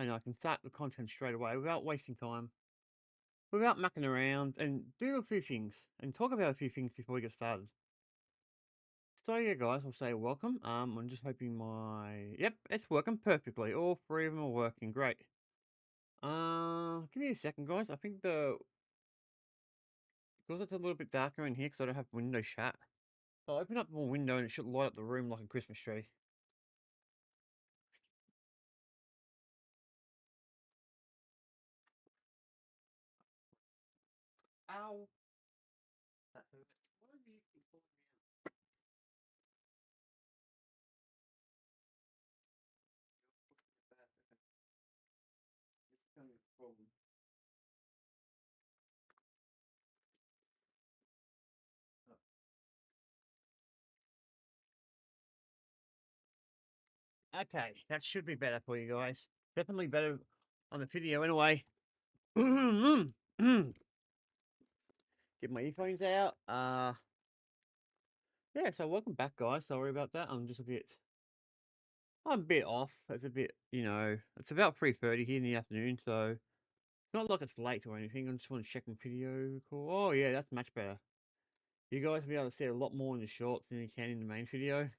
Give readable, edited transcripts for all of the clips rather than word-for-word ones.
and I can start the content straight away without wasting time, without mucking around, and do a few things and talk about a few things before we get started. So yeah, guys, I'll say welcome. I'm just hoping yep, it's working perfectly. All three of them are working great. Give me a second, guys. I think because it's a little bit darker in here because I don't have window shut. I'll open up one window and it should light up the room like a Christmas tree. Ow! That hurt. Why are you falling down? This is gonna be a problem. Okay, that should be better for you guys. Definitely better on the video anyway. Get my earphones out. Yeah, so welcome back, guys. Sorry about that. I'm a bit off. It's a bit, it's about 3:30 here in the afternoon, so it's not like it's late or anything. I just want to check my video call. Oh, yeah, that's much better. You guys will be able to see a lot more in the shorts than you can in the main video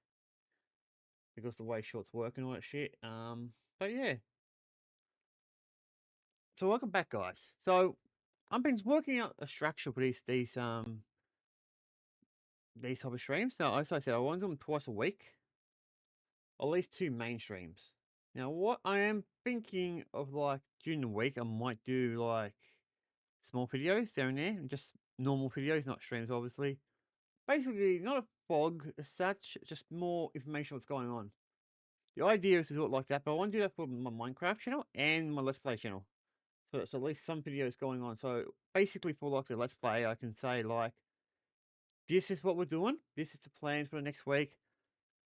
because the way shorts work and all that shit. But yeah. So welcome back, guys. So I've been working out a structure for these type of streams. Now, as I said, I want to do them twice a week, at least two main streams. Now, what I am thinking of, like, during the week, I might do, like, small videos down there, and just normal videos, not streams, obviously. Basically, not a vlog as such, just more information what's going on. The idea is to do it like that, but I want to do that for my Minecraft channel and my Let's Play channel. So it's at least some videos going on. So basically for like the Let's Play, I can say like, this is what we're doing. This is the plans for the next week.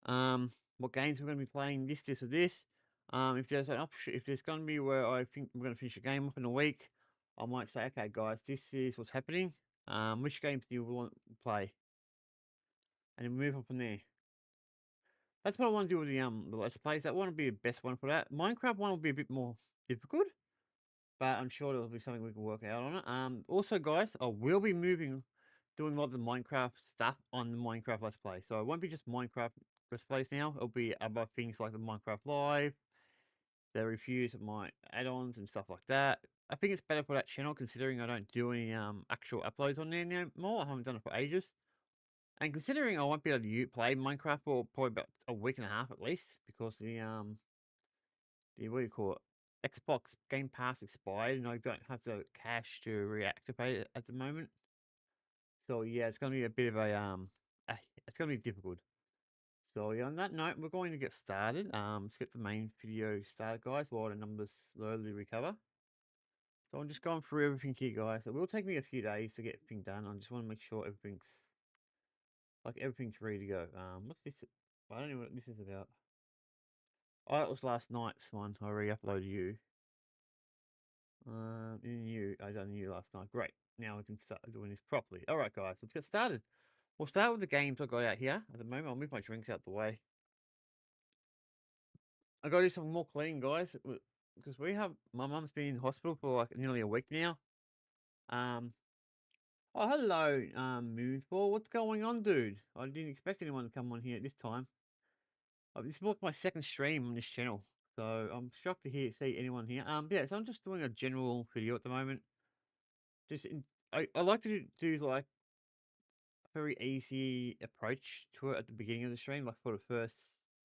What games we're going to be playing, this, or this. If there's an option, if there's going to be where I think we're going to finish a game up in a week, I might say, okay, guys, this is what's happening. Which games do you want to play? And then move on from there. That's what I want to do with the Let's Plays. That one will be the best one for that. Minecraft one will be a bit more difficult, but I'm sure there'll be something we can work out on it. Also, guys, I will be doing a lot of the Minecraft stuff on the Minecraft Let's Play. So it won't be just Minecraft Let's Plays now. It'll be other things like the Minecraft Live, the reviews of my add-ons and stuff like that. I think it's better for that channel considering I don't do any actual uploads on there anymore. I haven't done it for ages. And considering I won't be able to play Minecraft for probably about a week and a half at least because the what do you call it? Xbox Game Pass expired, and I don't have the cash to reactivate it at the moment. So yeah, it's gonna be a bit of it's gonna be difficult. So yeah, on that note, we're going to get started. Let's get the main video started, guys, while the numbers slowly recover. So I'm just going through everything here, guys. It will take me a few days to get everything done. I just want to make sure everything's ready to go. What's this? I don't know what this is about. Oh, it was last night's one. I re-uploaded you. I done you last night. Great. Now we can start doing this properly. All right, guys, let's get started. We'll start with the games I got out here. At the moment, I'll move my drinks out the way. I gotta do some more cleaning, guys, because my mum's been in hospital for like nearly a week now. Um, oh, hello, Moonfall. What's going on, dude? I didn't expect anyone to come on here at this time. This is like my second stream on this channel, so I'm shocked to see anyone here. Yeah, so I'm just doing a general video at the moment. I like to do like very easy approach to it at the beginning of the stream, like for the first,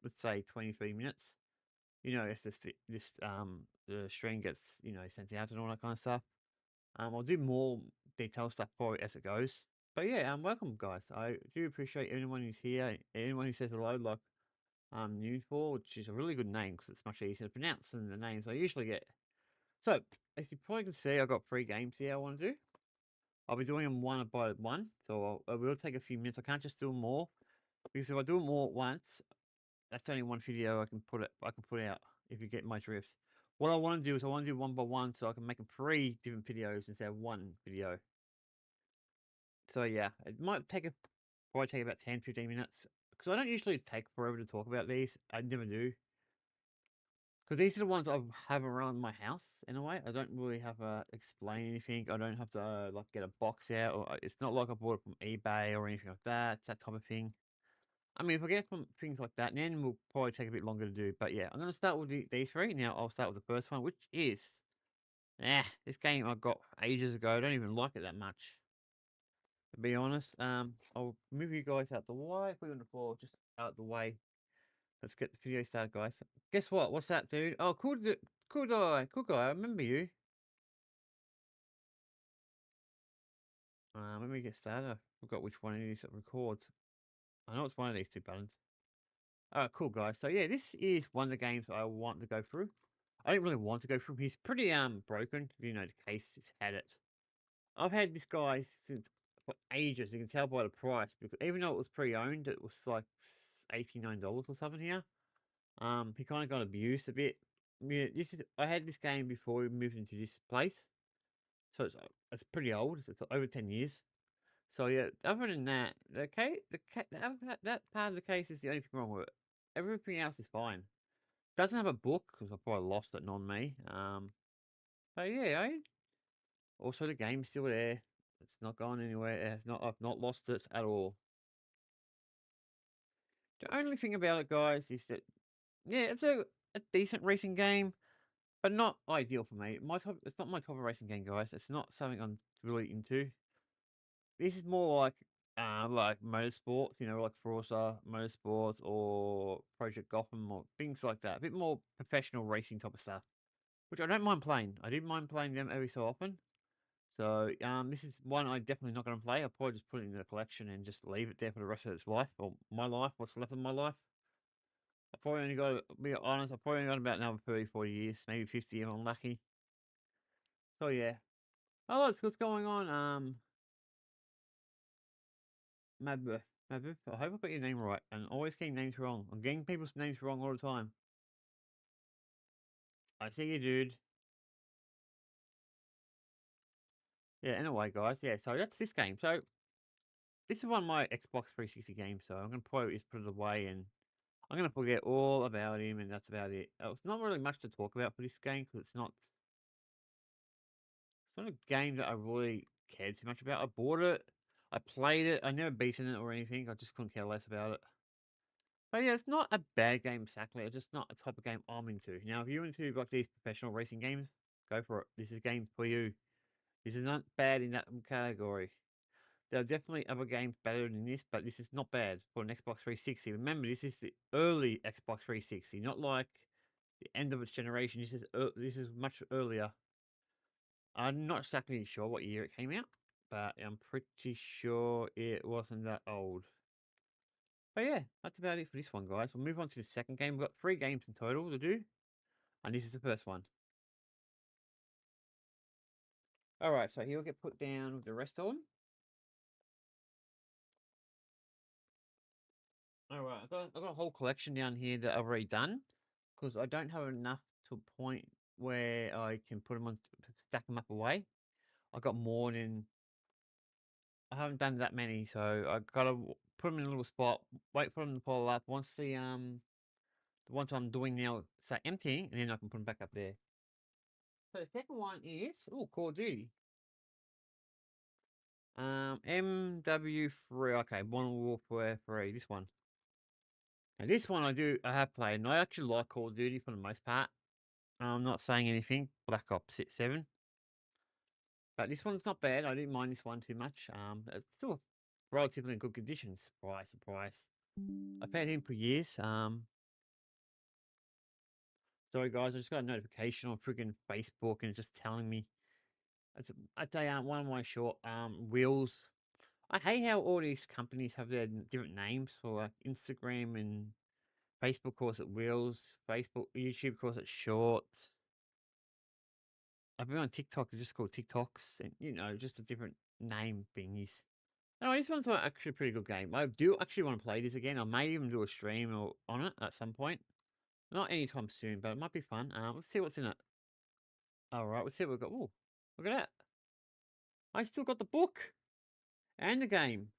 let's say, 23 minutes. If the stream gets sent out and all that kind of stuff. I'll do more detailed stuff for it as it goes. But yeah, welcome, guys. I do appreciate anyone who's here, anyone who says hello, like Newsfall, which is a really good name because it's much easier to pronounce than the names I usually get. So as you probably can see, I've got 3 games here I want to do. I'll be doing them one by one, so it will take a few minutes. I can't just do them all because if I do them all at once, that's only one video I can put out. If you get my drift, what I want to do is I want to do one by one so I can make them 3 different videos instead of one video. So yeah, it might probably take about 10-15 minutes because I don't usually take forever to talk about these. I never do. Because these are the ones I have around my house in a way. I don't really have to explain anything. I don't have to like get a box out, or it's not like I bought it from eBay or anything like that. It's that type of thing. I mean, if I get from things like that, then we'll probably take a bit longer to do. But yeah, I'm gonna start with these three. Now I'll start with the first one, which is this game I got ages ago. I don't even like it that much, to be honest. I'll move you guys out the way. Put you on the floor, just out the way. Let's get the video started, guys. Guess what? What's that, dude? Oh, cool guy, cool guy. I remember you. Let me get started. I forgot which one it is that records. I know it's one of these two buttons. Cool guys. So yeah, this is one of the games I want to go through. I don't really want to go through. He's pretty broken. You know, the case has had it. I've had this guy since for ages. You can tell by the price because even though it was pre-owned, it was like $89 or something here. He kind of got abused a bit. Yeah, I had this game before we moved into this place, so it's pretty old. It's over 10 years. So yeah, other than that, that part of the case is the only thing wrong with it. Everything else is fine. Doesn't have a book because I probably lost it, on me. But yeah, also the game's still there. It's not gone anywhere. I've not lost it at all. The only thing about it, guys, is that yeah, it's a decent racing game, but not ideal for me. It's not my type of racing game, guys. It's not something I'm really into. This is more like motorsports, you know, like Forza Motorsports or Project Gotham or things like that. A bit more professional racing type of stuff, which I don't mind playing. I do mind playing them every so often. So this is one I'm definitely not going to play. I'll probably just put it in the collection and just leave it there for the rest of its life, or my life, what's left of my life. I probably only got, to be honest, I probably only got about another 30, 40 years, maybe 50 if I'm lucky. So yeah. Oh, what's going on? Mabeth. Mabeth, I hope I got your name right. And always getting names wrong. I'm getting people's names wrong all the time. I see you, dude. Yeah, anyway, guys. Yeah, so that's this game. So this is one of my Xbox 360 games. So I'm going to probably just put it away and I'm going to forget all about him. And that's about it. It's not really much to talk about for this game because it's not a game that I really cared too much about. I bought it. I played it. I never beaten it or anything. I just couldn't care less about it. But yeah, it's not a bad game exactly. It's just not a type of game I'm into. Now, if you're into like these professional racing games, go for it. This is a game for you. This is not bad in that category. There are definitely other games better than this, but this is not bad for an Xbox 360. Remember, this is the early Xbox 360, not like the end of its generation. This is much earlier. I'm not exactly sure what year it came out, but I'm pretty sure it wasn't that old. But yeah, that's about it for this one, guys. We'll move on to the second game. We've got 3 games in total to do, and this is the first one. Alright, so he'll get put down with the rest of them. Alright, I've got a whole collection down here that I've already done, because I don't have enough to a point where I can put them on, stack them up away. I got more than, I haven't done that many, so I gotta put them in a little spot, wait for them to pile up. Once the ones I'm doing now start emptying, and then I can put them back up there. So the second one is, Call of Duty. MW3, okay, Modern Warfare 3, this one. Now this one I have played, and I actually like Call of Duty for the most part. I'm not saying anything, Black Ops 7. But this one's not bad, I didn't mind this one too much. It's still relatively in good condition, surprise, surprise. I've had him for years. Sorry guys, I just got a notification on freaking Facebook and it's just telling me. I'd say one of my short wheels. I hate how all these companies have their different names for like Instagram and Facebook calls it Reels, YouTube calls it Shorts. I've been on TikTok, it's just called TikToks, and just a different name thingies. No, this one's actually a pretty good game. I do actually want to play this again. I may even do a stream on it at some point. Not anytime soon, but it might be fun. Let's see what's in it. All right, let's see what we've got. Ooh, look at that. I still got the book and the game.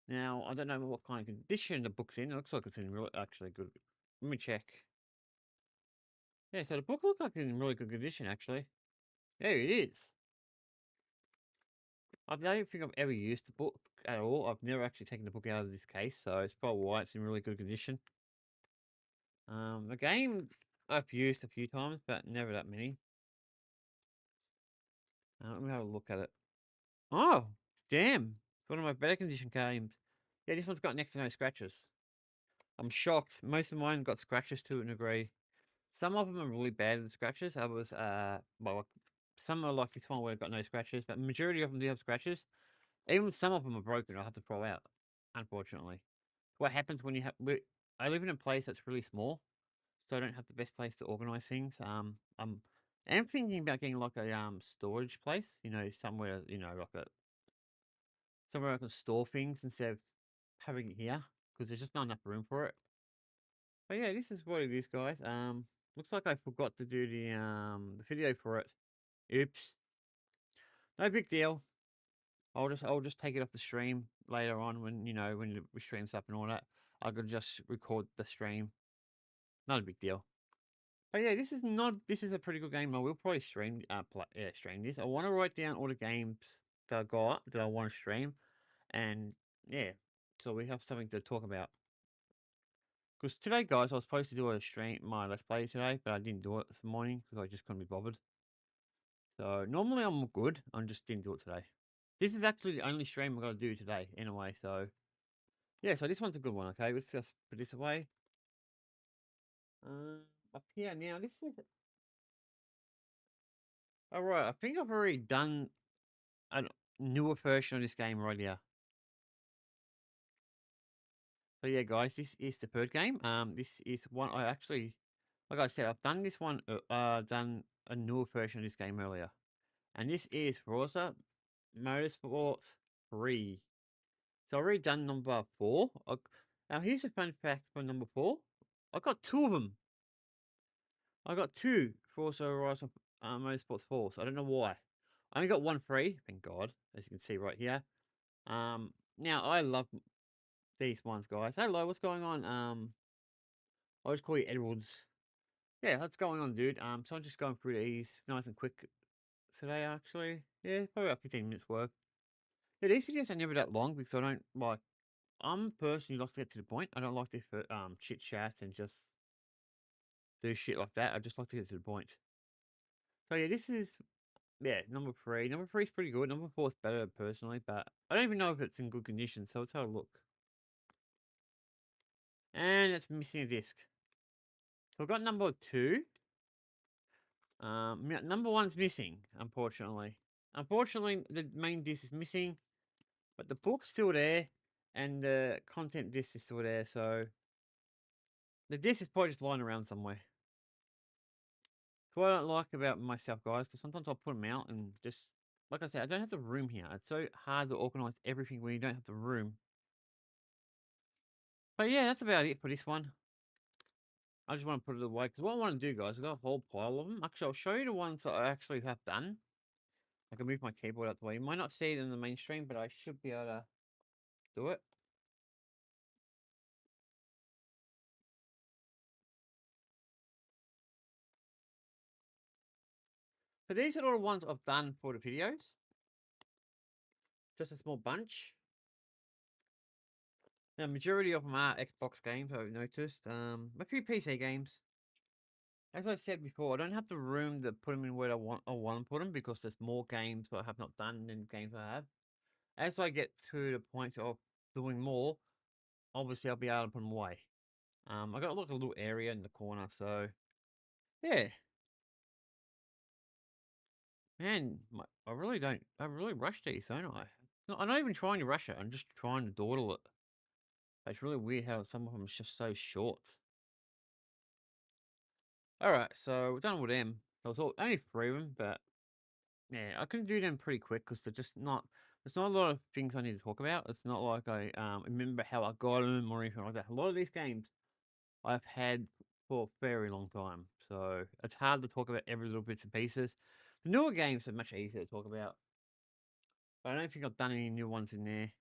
Now, I don't know what kind of condition the book's in. It looks like it's in actually good. Let me check. Yeah, so the book looks like it's in really good condition, actually. There it is. I don't think I've ever used the book at all. I've never actually taken the book out of this case, so it's probably why it's in really good condition. The game I've used a few times, but never that many. Let me have a look at it. Oh, damn. It's one of my better condition games. Yeah, this one's got next to no scratches. I'm shocked. Most of mine got scratches to a degree. Some of them are really bad with scratches. Others, well, some are like this one where I've got no scratches, but majority of them do have scratches. Even some of them are broken. I have to throw out, unfortunately. What happens when you have? I live in a place that's really small, so I don't have the best place to organize things. I'm thinking about getting like a storage place. You know, somewhere like a somewhere I can store things instead of having it here because there's just not enough room for it. But yeah, this is what it is, guys. Looks like I forgot to do the video for it. Oops. No big deal. I'll just take it off the stream later on when when the stream's up and all that. I could just record the stream. Not a big deal. But yeah, this is a pretty good game. I will probably stream this. I want to write down all the games that I got that I want to stream, and yeah, so we have something to talk about. Because today, guys, I was supposed to do a stream my Let's Play today, but I didn't do it this morning because I just couldn't be bothered. So normally I'm good. I just didn't do it today. This is actually the only stream I'm gonna do today, anyway. So yeah, so this one's a good one. Okay, let's just put this away. Up here now. This is all right. I think I've already done a newer version of this game right here. So yeah, guys, this is the third game. This is one I actually, like I said, I've done this one. Done a newer version of this game earlier, and this is Forza Motorsport 3. So I've already done number 4. Now here's a fun fact for number 4. I got 2 of them. I got 2 Forza Horizon Motorsports 4. So I don't know why. I only got 1 free, thank God, as you can see right here. Now I love these ones, guys. Hello, what's going on? I'll just call you Edwards. Yeah, what's going on, dude? So I'm just going through these nice and quick today, actually. Yeah, probably about 15 minutes worth. Yeah, these videos are never that long because I don't like. I'm a person who likes to get to the point. I don't like to chit chat and just do shit like that. I just like to get to the point. So yeah, this is number 3. Number 3 is pretty good. Number 4 is better personally, but I don't even know if it's in good condition. So let's have a look. And it's missing a disc. So I've got number 2. Number 1's missing, unfortunately. Unfortunately, the main disc is missing, but the book's still there, and the content disc is still there. So the disc is probably just lying around somewhere. So what I don't like about myself, guys, because sometimes I'll put them out and just, like I said, I don't have the room here. It's so hard to organize everything when you don't have the room. But yeah, that's about it for this one. I just want to put it away because what I want to do, guys, I've got a whole pile of them. Actually, I'll show you the ones that I actually have done. I can move my keyboard out the way. You might not see it in the mainstream, but I should be able to do it. So these are all the ones I've done for the videos. Just a small bunch. The majority of them are Xbox games, I've noticed. A few PC games. As I said before, I don't have the room to put them in where I want to put them because there's more games that I have not done than games I have. As I get to the point of doing more, obviously I'll be able to put them away. I got like a little area in the corner, so yeah. Man, I really rush these, don't I? No, I'm not even trying to rush it. I'm just trying to dawdle it. It's really weird how some of them is just so short. All right, so we're done with them. There was only 3 of them, but yeah, I can do them pretty quick because they're just not. There's not a lot of things I need to talk about. It's not like I remember how I got them or anything like that. A lot of these games I've had for a very long time, so it's hard to talk about every little bits and pieces. The newer games are much easier to talk about. But I don't think I've done any new ones in there.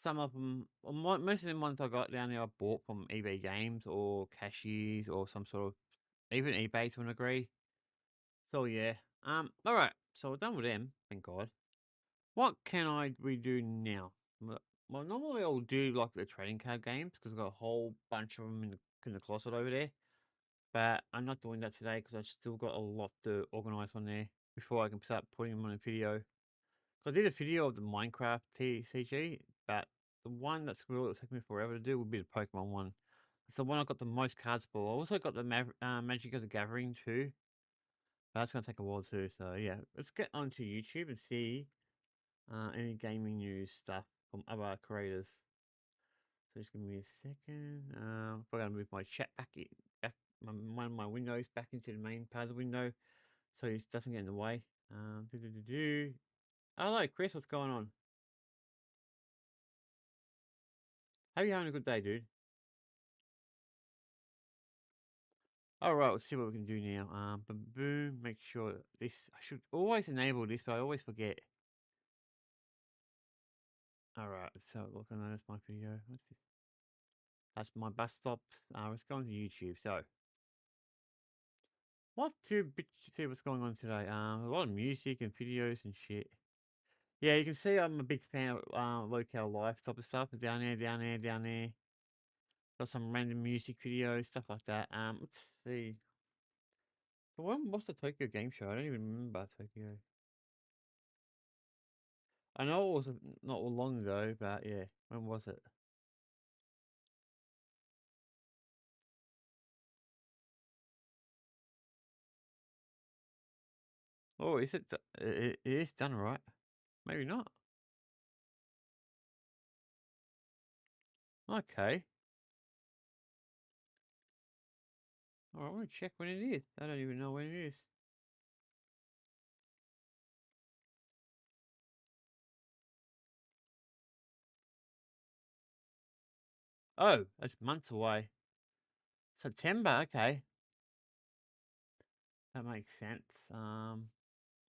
Some of them, most of them ones I got down there, I bought from eBay Games or Cashies or some sort of even eBay to a degree. So yeah. All right. So we're done with them. Thank God. What can I redo now? Well, normally I'll do like the trading card games because I've got a whole bunch of them in the closet over there. But I'm not doing that today because I've still got a lot to organize on there before I can start putting them on a video. I did a video of the Minecraft TCG, but the one that's really taking me forever to do would be the Pokemon one. It's the one I got the most cards for. I also got the Magic of the Gathering too. But that's gonna take a while too. So yeah, let's get onto YouTube and see any gaming news stuff from other creators. So just give me a second. I'm gonna move my chat back one of my windows back into the main part of the window, so it doesn't get in the way. Hello, Chris. What's going on? Hope you're having a good day, dude. All right, let's see what we can do now. Boom. Make sure this. I should always enable this, but I always forget. All right, so look, I know that's my video. That's my bus stop. Let's go on to YouTube. So, what's too bit to see what's going on today? A lot of music and videos and shit. Yeah, you can see I'm a big fan of locale life type of stuff. Down there, down there, down there. Got some random music videos, stuff like that. Let's see. So when was the Tokyo Game Show? I don't even remember Tokyo. I know it was not long ago, but yeah, when was it? Oh, is it? It is done right. Maybe not. Okay. All right, I'm gonna check when it is. I don't even know when it is. Oh, that's months away. September. Okay, that makes sense. All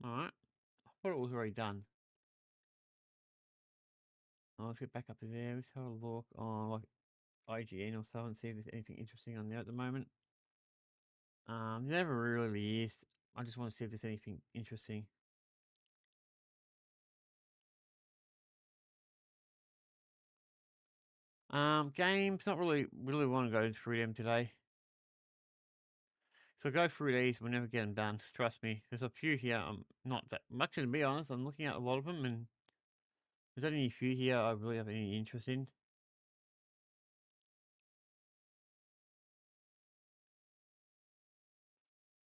right. I thought it was already done. Oh, let's get back up to there. Let's have a look on like IGN or so and see if there's anything interesting on there at the moment. There never really is. I just want to see if there's anything interesting. Games, not really want to go through them today. So go through these, we'll never get them done. Trust me. There's a few here. I'm not that much, to be honest. I'm looking at a lot of them, and there's only a few here I really have any interest in.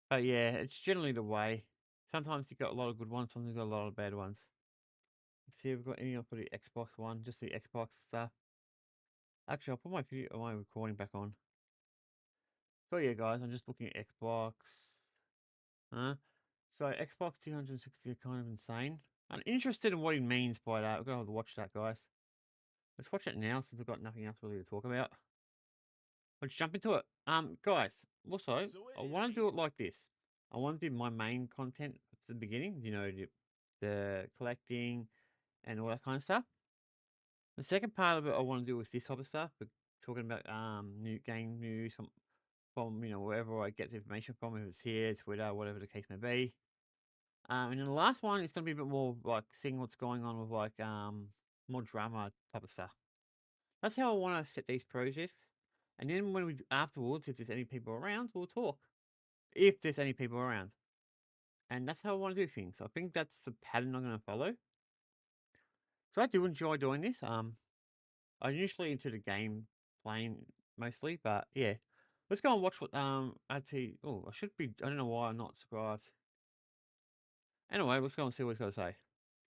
But yeah, it's generally the way. Sometimes you got a lot of good ones, sometimes you got a lot of bad ones. Let's see if we've got any for the Xbox One, just the Xbox stuff. Actually, I'll put my recording back on. So yeah, guys, I'm just looking at Xbox. Huh? So Xbox 260 are kind of insane. I'm interested in what he means by that. We're gonna have to watch that, guys. Let's watch it now since we've got nothing else really to talk about. Let's jump into it. Guys, also, I want to do it like this. I want to do my main content at the beginning, the collecting and all that kind of stuff. The second part of it I want to do is this type of stuff. We're talking about new game news from wherever I get the information from, if it's here, Twitter, whatever the case may be. And then the last one is gonna be a bit more like seeing what's going on with like more drama type of stuff. That's how I want to set these projects. And then when we afterwards, if there's any people around, we'll talk. If there's any people around. And that's how I want to do things. I think that's the pattern I'm gonna follow. So I do enjoy doing this. I'm usually into the game playing mostly, but yeah. Let's go and watch what I'd see. Oh, I should be. I don't know why I'm not subscribed. Anyway, let's go and see what he's got to say.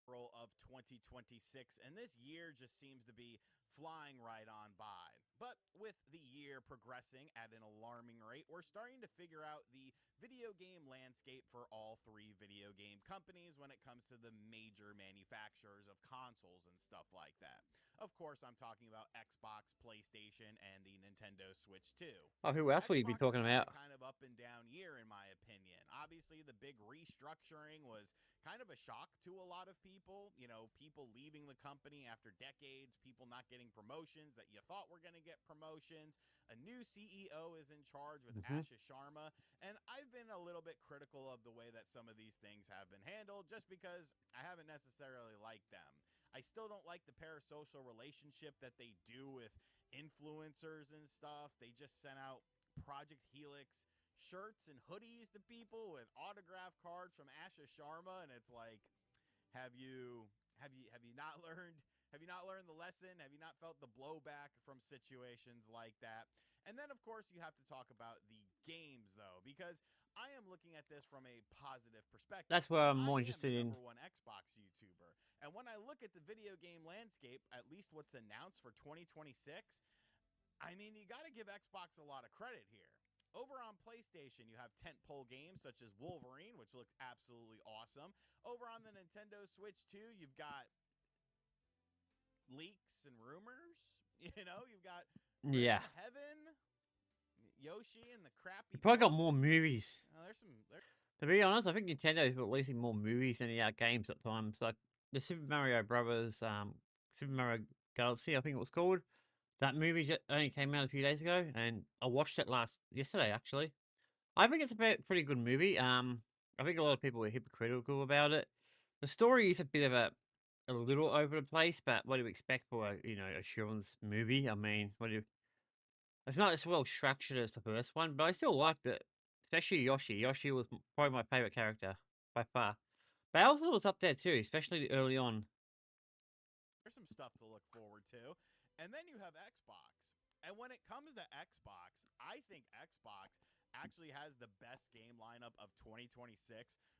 Of 2026, and this year just seems to be flying right on by. But with the year progressing at an alarming rate, we're starting to figure out the video game landscape for all three video game companies when it comes to the major manufacturers of consoles and stuff like that. Of course, I'm talking about Xbox, PlayStation, and the Nintendo Switch 2. Oh, who else would you be Xbox has talking had a about? kind of up and down year, in my opinion. Obviously, the big restructuring was kind of a shock to a lot of people. You know, people leaving the company after decades, people not getting promotions that you thought were going to get promotions. A new CEO is in charge with Hmm. Ashish Sharma, and I've been a little bit critical of the way that some of these things have been handled just because I haven't necessarily liked them. I still don't like the parasocial relationship that they do with influencers and stuff. They just sent out Project Helix shirts and hoodies to people with autograph cards from Asha Sharma, and it's like, have you not learned? Have you not learned the lesson? Have you not felt the blowback from situations like that? And then, of course, you have to talk about the games, though, because I am looking at this from a positive perspective. That's where I'm I more am the interested in. number one Xbox YouTuber. And when I look at the video game landscape, at least what's announced for 2026, I mean, you got to give Xbox a lot of credit here. Over on PlayStation, you have tentpole games such as Wolverine, which looks absolutely awesome. Over on the Nintendo Switch 2, you've got leaks and rumors. You know, you've got Bread Yeah, in Heaven, Yoshi and the they Crappy probably got Punk. more movies. There's some. To be honest, I think Nintendo's releasing more movies than games at times. Like the Super Mario Brothers, Super Mario Galaxy, I think it was called. That movie only came out a few days ago, and I watched it yesterday actually. I think it's a pretty good movie. I think a lot of people were hypocritical about it. The story is a bit of a little over the place, but what do you expect for a children's movie? I mean, it's not as well structured as the first one, but I still liked it. Especially Yoshi. Yoshi was probably my favorite character by far. Bowser was up there too, especially early on. There's some stuff to look forward to. And then you have Xbox. And when it comes to Xbox, I think Xbox actually has the best game lineup of 2026,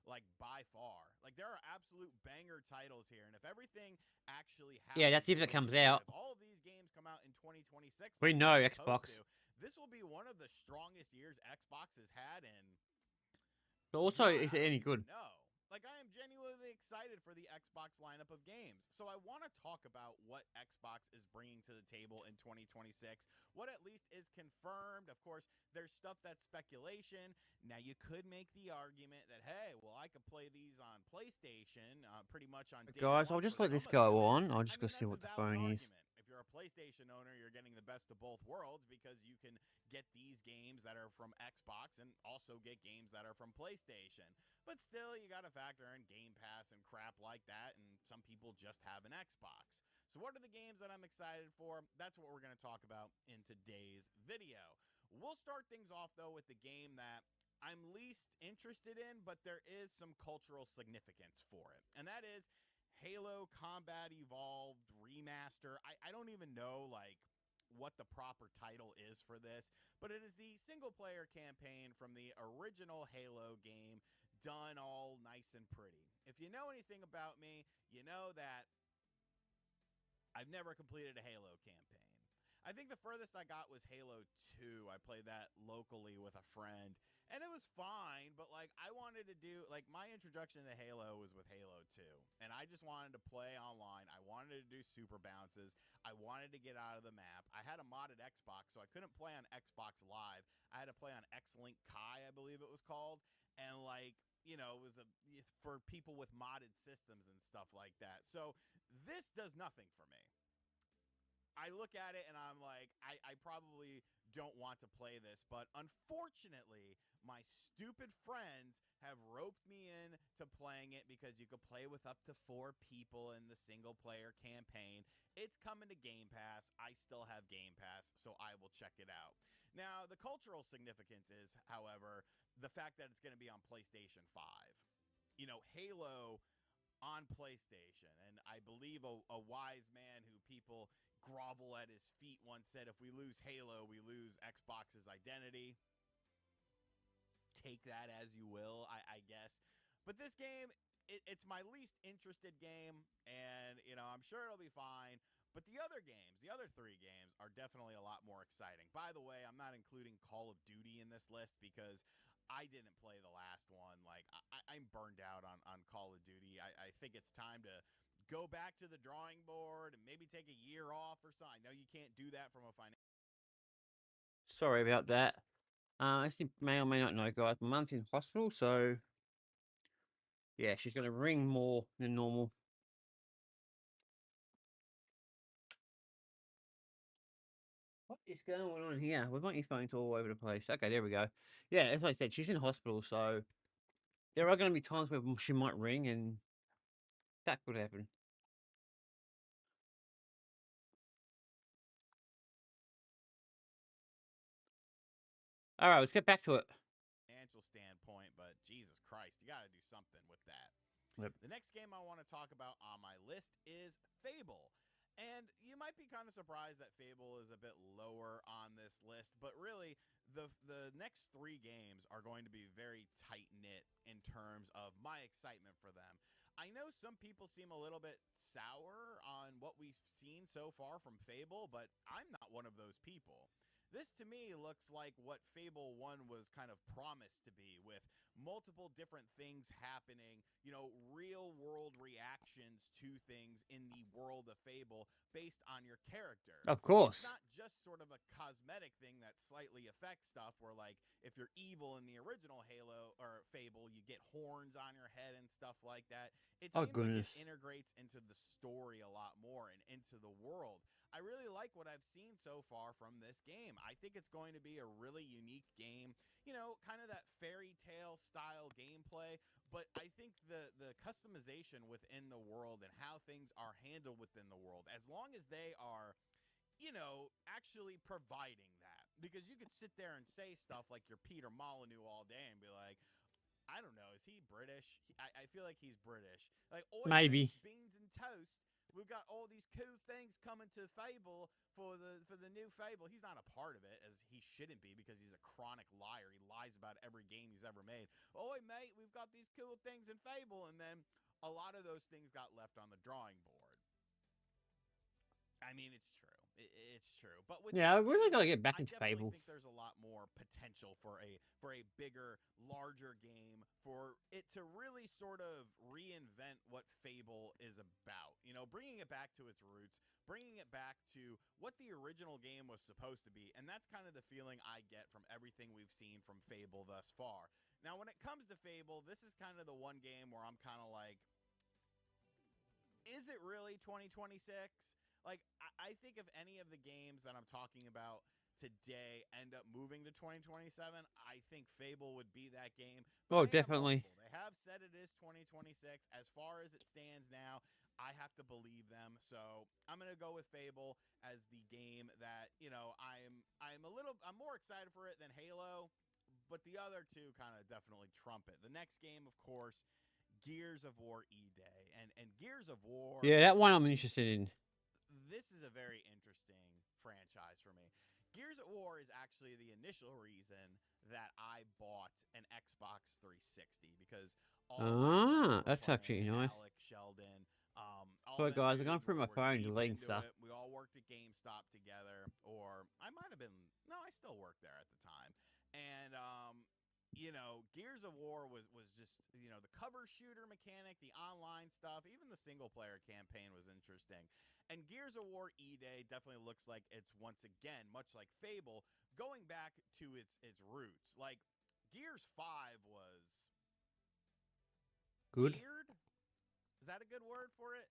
like by far. Like there are absolute banger titles here. And if everything actually Yeah, happens that's the if it way comes it should, out. if all of these games come out in 2026 We like know they're supposed Xbox. to, this will be one of the strongest years Xbox has had in But also, God, is I it don't any even good? know. Like, I am genuinely excited for the Xbox lineup of games. So, I want to talk about what Xbox is bringing to the table in 2026, what at least is confirmed. Of course, there's stuff that's speculation. Now, you could make the argument that, hey, well, I could play these on PlayStation pretty much on day Guys, I'll one just for let some this of them. go And on. I'll I just go mean, see that's what a the valid phone is. argument. If you're a PlayStation owner, you're getting the best of both worlds because you can get these games that are from Xbox and also get games that are from PlayStation. But still, you got to factor in Game Pass and crap like that, and some people just have an Xbox. So, what are the games that I'm excited for? That's what we're going to talk about in today's video. We'll start things off, though, with the game that I'm least interested in, but there is some cultural significance for it, and that is Halo Combat Evolved Remaster. I don't even know, like, what the proper title is for this, but it is the single player campaign from the original Halo game done all nice and pretty. If you know anything about me, you know that I've never completed a Halo campaign. I think the furthest I got was Halo 2. I played that locally with a friend, and it was fine, but like I wanted to do like my introduction to Halo was with Halo 2, and I just wanted to play online. I wanted to do super bounces. I wanted to get out of the map. I had a modded Xbox, so I couldn't play on Xbox Live. I had to play on X-Link Kai, I believe it was called, and like you know, it was for people with modded systems and stuff like that. So this does nothing for me. I look at it and I'm like, I probably don't want to play this, but unfortunately, my stupid friends have roped me in to playing it because you could play with up to 4 people in the single player campaign. It's coming to Game Pass. I still have Game Pass, so I will check it out. Now, the cultural significance is, however, the fact that it's going to be on PlayStation 5. You know, Halo on PlayStation. And I believe a wise man who people grovel at his feet once said, if we lose Halo, we lose Xbox's identity. Take that as you will, I guess. But this game, it's my least interested game, and, you know, I'm sure it'll be fine. But the other games, the other 3 games, are definitely a lot more exciting. By the way, I'm not including Call of Duty in this list because I didn't play the last one. Like, I'm burned out on Call of Duty. I think it's time to go back to the drawing board and maybe take a year off or something. I know you can't do that from a financial. Sorry about that. As you may or may not know, guys, my mum's in hospital, so yeah, she's going to ring more than normal. What is going on here? We've got your phones all over the place. Okay, there we go. Yeah, as I said, she's in hospital, so there are going to be times where she might ring, and that could happen. All right, let's get back to it. Financial standpoint, but Jesus Christ, you got to do something with that. Yep. The next game I want to talk about on my list is Fable. And you might be kind of surprised that Fable is a bit lower on this list, but really, the next 3 games are going to be very tight-knit in terms of my excitement for them. I know some people seem a little bit sour on what we've seen so far from Fable, but I'm not one of those people. This to me looks like what Fable 1 was kind of promised to be, with multiple different things happening, real world reactions to things in the world of Fable based on your character. Of It's course. not just sort of a cosmetic thing that slightly affects stuff where, like, if you're evil in the original Halo or Fable, you get horns on your head and stuff like that. It Oh, seems like goodness. it integrates into the story a lot more and into the world. I really like what I've seen so far from this game. I think it's going to be a really unique game, kind of that fairy tale style gameplay, but I think the customization within the world and how things are handled within the world, as long as they are, actually providing that. Because you could sit there and say stuff like you're Peter Molyneux all day and be like, I don't know, is he British? I feel like he's British. Like, oi, Maybe. mate, beans and toast. We've got all these cool things coming to Fable for the new Fable. He's not a part of it, as he shouldn't be, because he's a chronic liar. He lies about every game he's ever made. Oi, mate, we've got these cool things in Fable, and then a lot of those things got left on the drawing board. I mean, it's true. It's true. But with Yeah, I this really game, got to get back I into definitely Fable. think there's a lot more potential for a bigger, larger game, for it to really sort of reinvent what Fable is about. Bringing it back to its roots, bringing it back to what the original game was supposed to be. And that's kind of the feeling I get from everything we've seen from Fable thus far. Now, when it comes to Fable, this is kind of the one game where I'm kind of like, is it really 2026? Like, I think if any of the games that I'm talking about today end up moving to 2027, I think Fable would be that game. But Oh, I am definitely. hopeful. They have said it is 2026. As far as it stands now, I have to believe them. So I'm gonna go with Fable as the game that, I'm more excited for it than Halo, but the other 2 kind of definitely trump it. The next game, of course, Gears of War E-Day. And Gears of War, Yeah, that one I'm interested in. this is a very interesting franchise for me. Gears of War is actually the initial reason that I bought an Xbox 360, because all of my friends were That's playing actually it. nice. Alex, Sheldon, all Sorry, them guys, I'm going dudes through my were phone, deep deleting into stuff. it. We all worked at GameStop together, or I might have been, no, I still worked there at the time. And Gears of War was just, the cover shooter mechanic, the online stuff, even the single player campaign was interesting. And Gears of War E-Day definitely looks like it's, once again, much like Fable, going back to its roots. Like, Gears 5 was Good. weird. Is that a good word for it?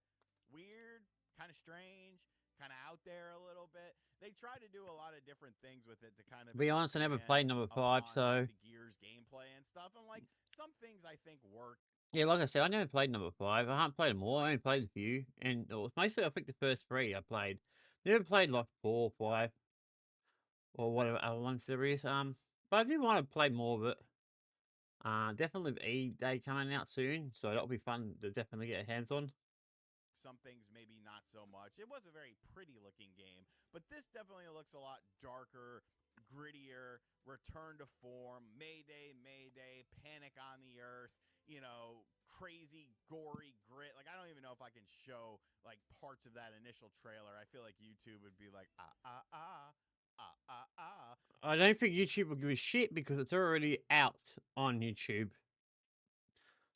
Weird, kind of strange, kind of out there a little bit. They try to do a lot of different things with it to kind of To be honest, I never expand played number 5, upon, so like, the Gears gameplay and stuff. And, like, some things I think work. yeah, like I said, I never played number 5. I haven't played them all. I only played a few, and it was mostly I think the first 3 I played. Never played like 4, 5, or whatever other ones there is. But I do want to play more of it. Definitely E-Day coming out soon, so that'll be fun to definitely get a hands on. Some things maybe not so much. It was a very pretty looking game, but this definitely looks a lot darker, grittier, return to form, Mayday, Mayday, Panic on the Earth, crazy, gory grit. Like, I don't even know if I can show like parts of that initial trailer. I feel like YouTube would be like, ah. I don't think YouTube will give a shit because it's already out on YouTube.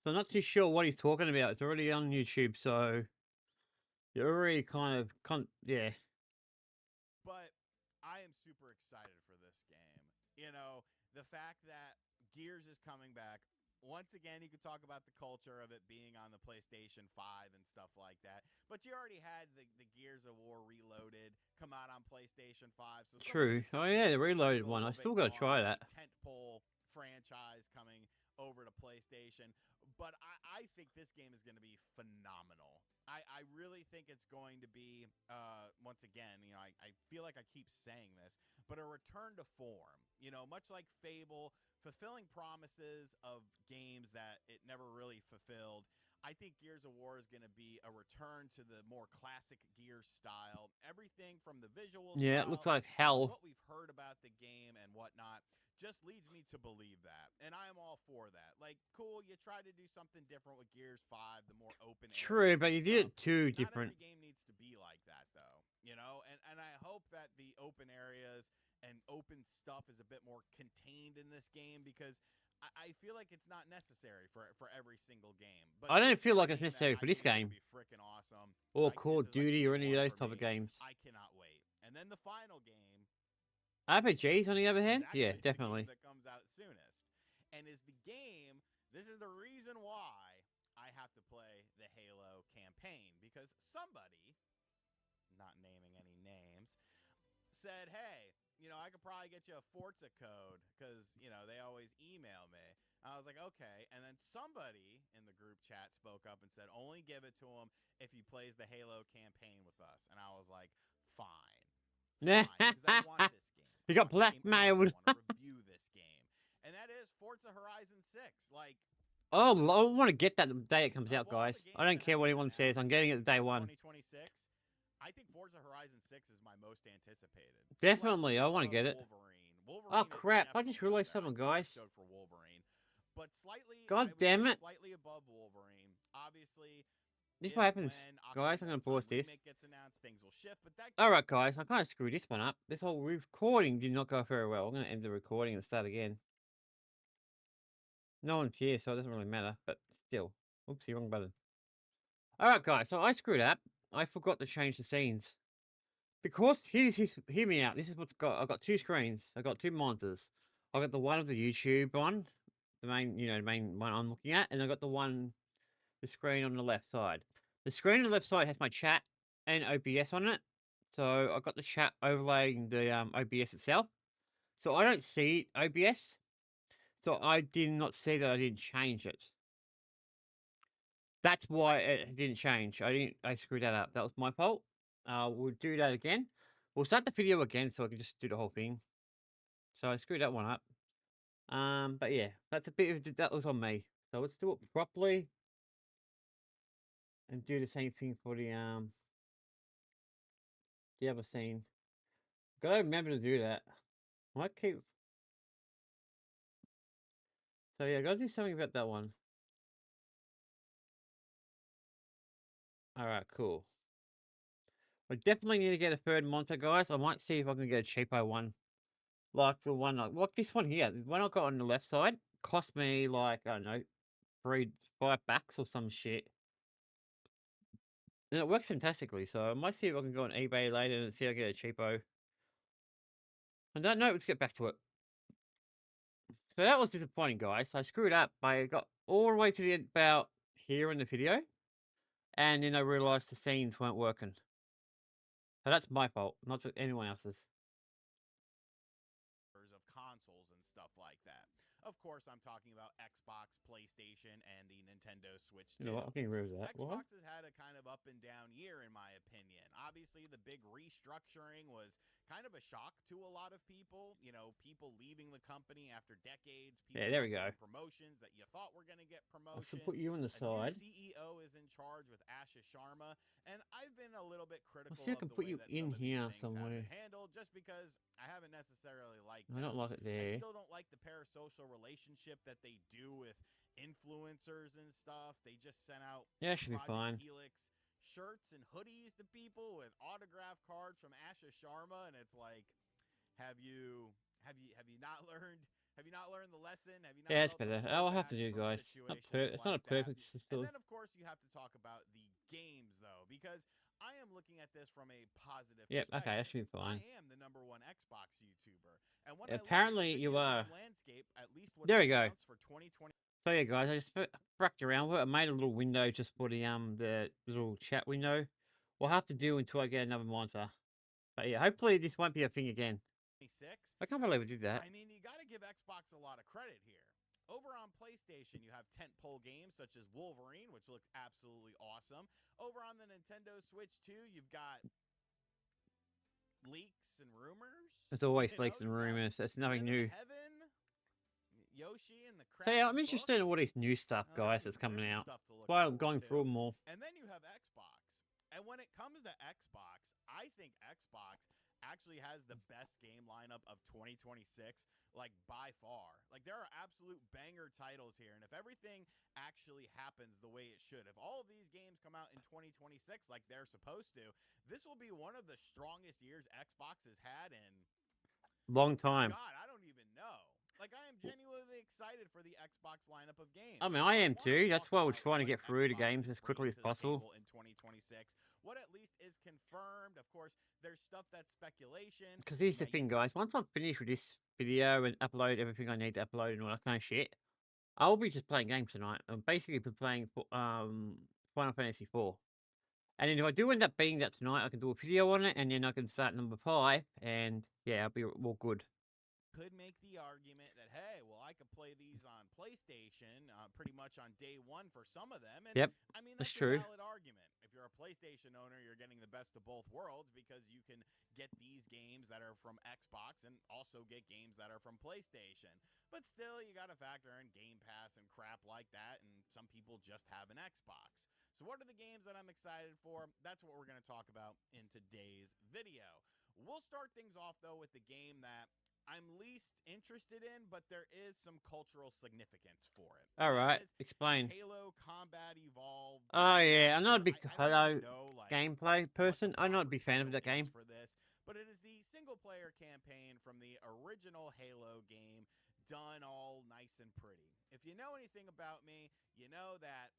So I'm not too sure what he's talking about. It's already on YouTube, so you're already kind of, yeah. But I am super excited for this game. You know, the fact that Gears is coming back. Once again, you could talk about the culture of it being on the PlayStation 5 and stuff like that. But you already had the Gears of War Reloaded come out on PlayStation 5. So True. Oh yeah, the reloaded one. I still got to try that. Tentpole franchise coming over to PlayStation. But I think this game is going to be phenomenal. I really think it's going to be, once again, you know, I feel like I keep saying this, but a return to form. You know, much like Fable, fulfilling promises of games that it never really fulfilled. I think Gears of War is going to be a return to the more classic Gears style. Everything from the visual Yeah, style, it looks like hell. what we've heard about the game and whatnot, just leads me to believe that. And I am all for that. Like, cool, you try to do something different with Gears 5, the more open True, areas but you and did stuff. it too Not different. every game needs to be like that, though. You know, and I hope that the open areas and open stuff is a bit more contained in this game because I feel like it's not necessary for every single game. But I don't this is feel a like it's game that necessary I for this think is gonna game. be freaking awesome. Or Like, Call this of is like Duty day or any of one those for type of me. games. I cannot wait. And then the final game RPGs, on the other is hand, yeah, actually the definitely. game that comes out soonest. And is the game, this is the reason why I have to play the Halo campaign. Because somebody, not naming any names, said, hey, you know, I could probably get you a Forza code because, you know, they always email me. I was like, okay. And then somebody in the group chat spoke up and said, only give it to him if he plays the Halo campaign with us. And I was like, fine. Fine. Because I want this game. You got blackmailed. I want to review this game. And that is Forza Horizon 6. Like, Oh, I want to get that the day it comes of out, all the guys. games I don't that care have what been anyone says. I'm announced getting it day for one. 2026, I think Forza Horizon 6 is my most anticipated. Definitely, I want to Above get it. Wolverine Oh is crap! I just definitely realized up there. something, I'm super guys. stoked for Wolverine, but slightly, God I would damn say it. slightly above Wolverine. Obviously, This is if what happens, when guys. I'm Ocarina gonna of Time pause this. remake gets announced, things will shift. But that All right, guys. I kind of screwed this one up. This whole recording did not go very well. I'm gonna end the recording and start again. No one's here, so it doesn't really matter. But still, oopsie, wrong button. All right, guys. So I screwed up. I forgot to change the scenes. Because hear me out. This is what's got. I've got two screens. I've got two monitors. I got the one of the YouTube one, the main, the main one I'm looking at, and I got the screen on the left side. The screen on the left side has my chat and OBS on it. So I got the chat overlaying the OBS itself. So I don't see OBS. So I did not see that I didn't change it. That's why it didn't change. I screwed that up. That was my fault. We'll do that again. We'll start the video again so I can just do the whole thing. So I screwed that one up. But yeah, that's a bit of that was on me. So let's do it properly and do the same thing for the other scene. Gotta remember to do that. I might keep. So yeah, gotta do something about that one. All right, cool. I definitely need to get a third monitor, guys. I might see if I can get a cheapo one. Like the one, like this one here, the one I got on the left side, cost me like, I don't know, $5 or some shit. And it works fantastically, so I might see if I can go on eBay later and see if I get a cheapo. I don't know, let's get back to it. So that was disappointing, guys. I screwed up. I got all the way to the end about here in the video, and then I realized the scenes weren't working. So that's my fault, not anyone else's. of consoles and stuff like that. Of course, I'm talking about Xbox, PlayStation, and the Nintendo Switch You 2. know what? I can agree with that. What? Xbox has had a kind of up and down year, in my opinion. Obviously, the big restructuring was kind of a shock to a lot of people. You know, people leaving the company after decades. People Yeah, there we not go. getting promotions that you thought were going to get I promotions. should put you on the A side. new CEO is in charge with Asha Sharma, and I've been a little bit critical see if I can of the put way you that in some of here these things have somewhere. been handled, just because I haven't necessarily liked I them. don't like it I there. still don't like the parasocial relationship that they do with influencers and stuff. They just sent out Yeah, it should be Project fine. Helix shirts and hoodies to people with autograph cards from Asha Sharma, and it's like, have you not learned? Have you not learned the lesson? Have you not Yeah, it's felt the better. I'll have to blowback do, from guys. situations It's not like a that? perfect And system. then, of course, you have to talk about the games, though, because I am looking at this from a positive Yep. Okay, that perspective. should be I fine. am the #1 Xbox YouTuber, and when I look at the Apparently, you video are. game landscape, at least what's There we been go. announced for 2020. So yeah, guys, I just fracked around with it. I made a little window just for the little chat window. We'll have to do until I get another monitor. But yeah, hopefully this won't be a thing again. 26. I can't believe I did that. I mean, you got to give Xbox a lot of credit here. Over on PlayStation, you have tentpole games such as Wolverine, which looks absolutely awesome. Over on the Nintendo Switch 2, you've got leaks and rumors. There's always You know, leaks and you've got rumors. That's nothing Living new. Heaven, Yoshi and the So yeah, I'm Crafted interested in Book. all this new stuff, Now, guys, that's coming there's out. some stuff to look Why I'm forward going to. through them all. And then you have Xbox. And when it comes to Xbox, I think Xbox actually has the best game lineup of 2026, like by far. Like there are absolute banger titles here. And if everything actually happens the way it should, if all of these games come out in 2026 like they're supposed to, this will be one of the strongest years Xbox has had in Long time. God, I don't even know. Like, I am genuinely excited for the Xbox lineup of games. I mean, So I am wanna too. That's talk why we're about trying to what get through the Xbox games is as quickly bringing as to the possible. table in 2026. What at least is confirmed. Of course, there's stuff that's speculation. Because here's the Now, you thing, guys. Once I'm finished with this video and upload everything I need to upload and all that kind of shit, I'll be just playing games tonight. I'm basically be playing Final Fantasy 4. And then if I do end up beating that tonight, I can do a video on it, and then I can start number 5, and yeah, I'll be all good. could make the argument that, hey, well, I could play these on PlayStation pretty much on day one for some of them. And Yep, I mean, that's that's true. a valid argument. If you're a PlayStation owner, you're getting the best of both worlds because you can get these games that are from Xbox and also get games that are from PlayStation. But still, you got to factor in Game Pass and crap like that, and some people just have an Xbox. So what are the games that I'm excited for? That's what we're going to talk about in today's video. We'll start things off, though, with the game that I'm least interested in, but there is some cultural significance for it. All right, That is explain. Halo Combat Evolved. Oh yeah, I'm not a big I Halo don't know, like, gameplay what person. the I'm not a proper big fan of title that game. is for this, but it is the single-player campaign from the original Halo game, done all nice and pretty. If you know anything about me, you know that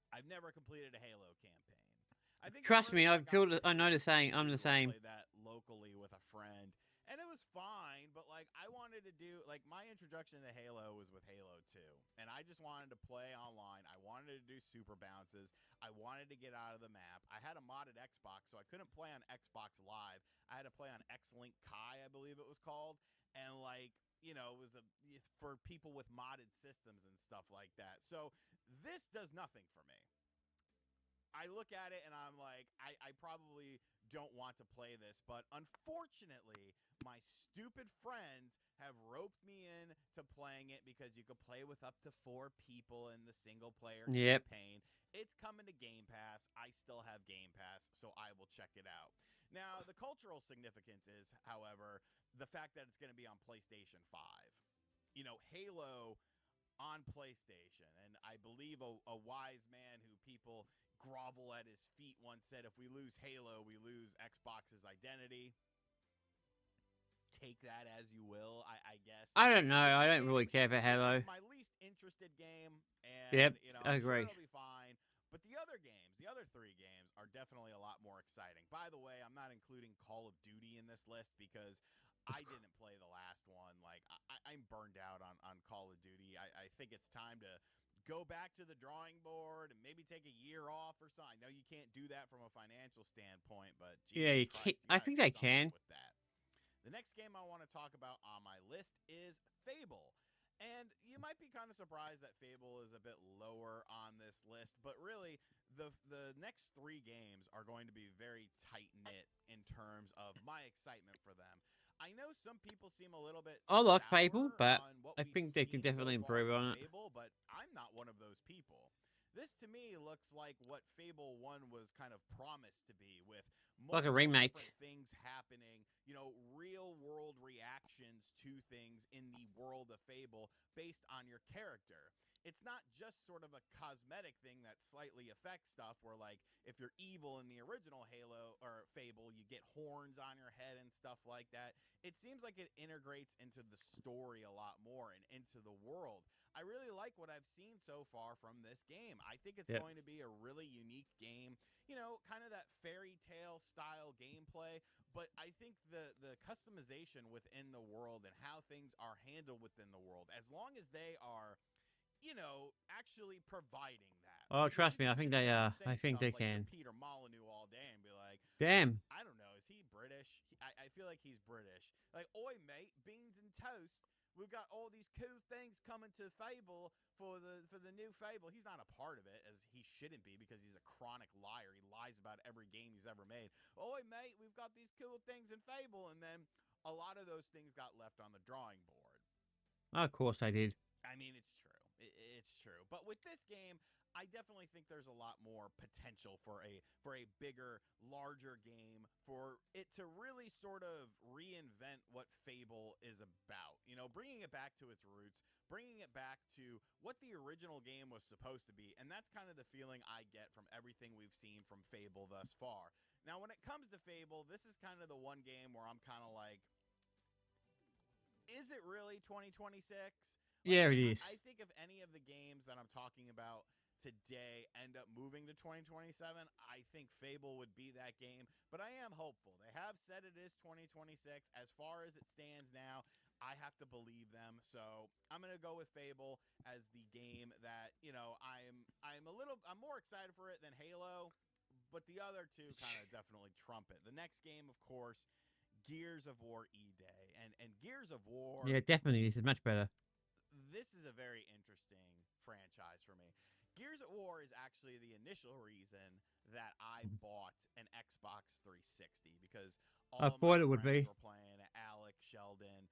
I've never completed a Halo campaign. I think the Trust me, furthest got was I know the saying. I'm the to same. play that locally with a friend, and it was fine. But like, I wanted to do like my introduction to Halo was with Halo 2, and I just wanted to play online. I wanted to do super bounces. I wanted to get out of the map. I had a modded Xbox, so I couldn't play on Xbox Live. I had to play on X-Link Kai, I believe it was called, and like, you know, it was for people with modded systems and stuff like that. So this does nothing for me. I look at it and I'm like, I probably don't want to play this, but unfortunately, my stupid friends have roped me in to playing it because you could play with up to 4 people in the single player Yep. campaign. It's coming to Game Pass. I still have Game Pass, so I will check it out. Now, the cultural significance is, however, the fact that it's going to be on PlayStation 5. You know, Halo on PlayStation, and I believe a wise man who people grovel at his feet once said, if we lose Halo, we lose Xbox's identity. Take that as you will, I guess. I don't know. But I this don't really game, care for Halo. It's my least interested game, and Yep, you know, I I'm sure agree. it'll be fine. But the other games, the other 3 games, are definitely a lot more exciting. By the way, I'm not including Call of Duty in this list because I didn't play the last one. Like, I'm burned out on Call of Duty. I think it's time to go back to the drawing board and maybe take a year off or something. I know you can't do that from a financial standpoint, but Jesus Yeah, you Christ, can. I gotta think do they something can. with that. The next game I want to talk about on my list is Fable. And you might be kind of surprised that Fable is a bit lower on this list, but really, the next 3 games are going to be very tight-knit in terms of my excitement for them. I know some people seem a little bit I like sour Fable, but on what I we've think they seen can so definitely far improve from on it. Fable, but I'm not one of those people. This to me looks like what Fable 1 was kind of promised to be, with Like a multiple remake. different things happening, real world reactions to things in the world of Fable based on your character. It's not just sort of a cosmetic thing that slightly affects stuff where, like, if you're evil in the original Halo or Fable, you get horns on your head and stuff like that. It seems like it integrates into the story a lot more and into the world. I really like what I've seen so far from this game. I think it's Yep. going to be a really unique game. Kind of that fairy tale style gameplay, but I think the customization within the world and how things are handled within the world, as long as they are actually providing that. Oh, trust You me, I can think sit they there and say I think stuff they like you're can. Peter Molyneux all day and be like, Damn. I don't know, is he British? I feel like he's British. Like, oi, mate, beans and toast. We've got all these cool things coming to Fable for the new Fable. He's not a part of it, as he shouldn't be, because he's a chronic liar. He lies about every game he's ever made. Oi, mate, we've got these cool things in Fable, and then a lot of those things got left on the drawing board. Of course I did. I mean, it's true. It's true. But with this game, I definitely think there's a lot more potential for a bigger, larger game, for it to really sort of reinvent what Fable is about. Bringing it back to its roots, bringing it back to what the original game was supposed to be. And that's kind of the feeling I get from everything we've seen from Fable thus far. Now, when it comes to Fable, this is kind of the one game where I'm kind of like, is it really 2026? Yeah, it is. I think if any of the games that I'm talking about today end up moving to 2027, I think Fable would be that game. But I am hopeful. They have said it is 2026. As far as it stands now, I have to believe them. So I'm gonna go with Fable as the game that I'm more excited for it than Halo, but the other two kind of definitely trump it. The next game, of course, Gears of War E-Day, and Gears of War. Yeah, definitely. This is much better. This is a very interesting franchise for me. Gears of War is actually the initial reason that I bought an Xbox 360, because I all of thought my it would friends be. were playing it. Alex, Sheldon,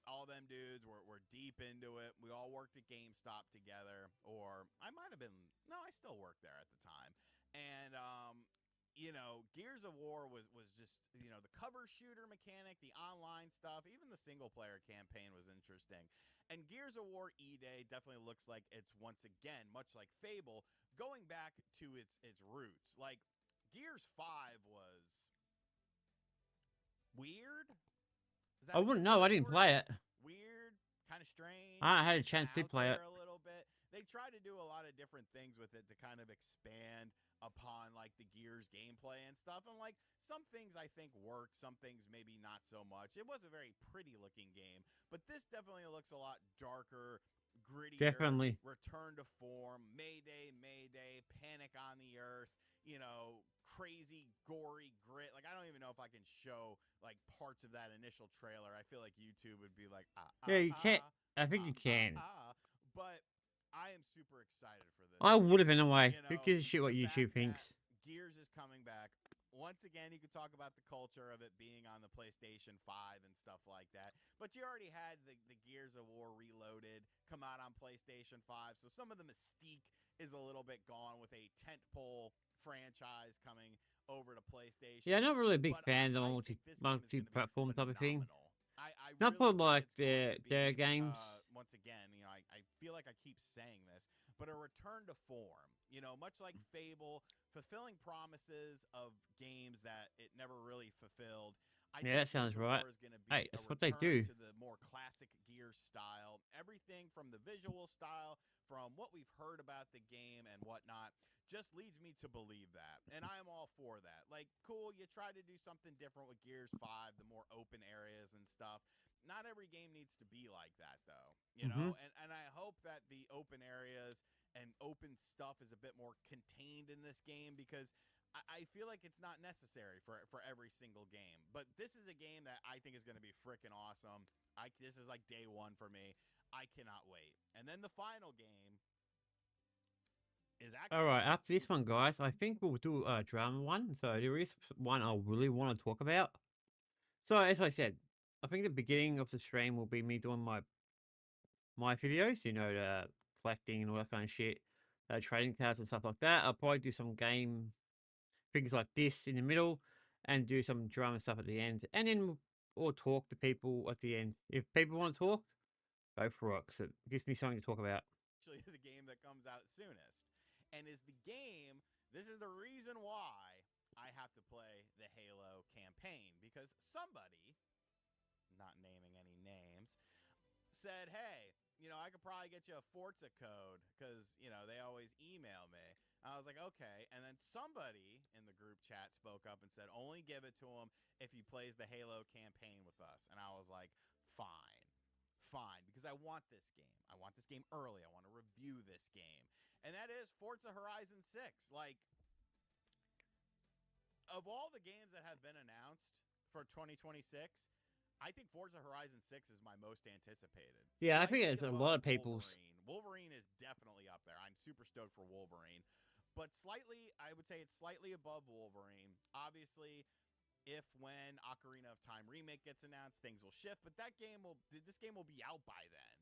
all them dudes were deep into it. We all worked at GameStop together, or I might have been, no, I still worked there at the time. And Gears of War was just, the cover shooter mechanic, the online stuff, even the single player campaign was interesting. And Gears of War E-Day definitely looks like it's once again, much like Fable, going back to its roots. Like, Gears 5 was weird. Is that I wouldn't know. I didn't play it. Weird, kind of strange. I had a chance to play it. A little bit. They try to do a lot of different things with it to kind of expand upon like the Gears gameplay and stuff. And like some things I think work, some things maybe not so much. It was a very pretty looking game, but this definitely looks a lot darker, grittier. Definitely. Return to form, Mayday, Mayday, Panic on the Earth, crazy, gory grit. Like, I don't even know if I can show like parts of that initial trailer. I feel like YouTube would be like, Yeah, you can't. I think you can. but I am super excited for this. I would have been away. Who gives a shit what YouTube thinks? Gears is coming back. Once again, you could talk about the culture of it being on the PlayStation 5 and stuff like that. But you already had the Gears of War Reloaded come out on PlayStation 5. So some of the mystique is a little bit gone with a tentpole franchise coming over to PlayStation. Yeah, I'm not really a big fan of the multi-platform type of thing. Not for like their games. Once again, I feel like I keep saying this, but a return to form. Much like Fable, fulfilling promises of games that it never really fulfilled. Yeah, that sounds right. Hey, that's what they do. To the more classic Gears style, everything from the visual style, from what we've heard about the game and whatnot, just leads me to believe that. And I am all for that. Like, cool, you try to do something different with Gears 5, the more open areas and stuff. Not every game needs to be like that, though. And I hope that the open areas and open stuff is a bit more contained in this game, because I feel like it's not necessary for every single game. But this is a game that I think is going to be freaking awesome. This is like day one for me. I cannot wait. And then the final game is actually... All right, after this one, guys, I think we'll do a drama one. So there is one I really want to talk about. So as I said, I think the beginning of the stream will be me doing my videos, the collecting and all that kind of shit. trading cards and stuff like that. I'll probably do some game things like this in the middle, and do some drama stuff at the end, and then or talk to people at the end. If people want to talk, go for it, 'cause it gives me something to talk about. Actually, the game that comes out soonest, and is the game. This is the reason why I have to play the Halo campaign because somebody, not naming any names, said, "Hey, I could probably get you a Forza code because they always email me." I was like, "Okay," and then somebody in the group chat spoke up and said, "Only give it to him if he plays the Halo campaign with us." And I was like, "Fine, fine," because I want this game. I want this game early. I want to review this game, and that is Forza Horizon 6. Like, of all the games that have been announced for 2026, I think Forza Horizon 6 is my most anticipated. Yeah, I think Slightly it's a lot above of people's. Wolverine. Wolverine is definitely up there. I'm super stoked for Wolverine. But I would say it's slightly above Wolverine. Obviously, if when Ocarina of Time remake gets announced, things will shift, but this game will be out by then.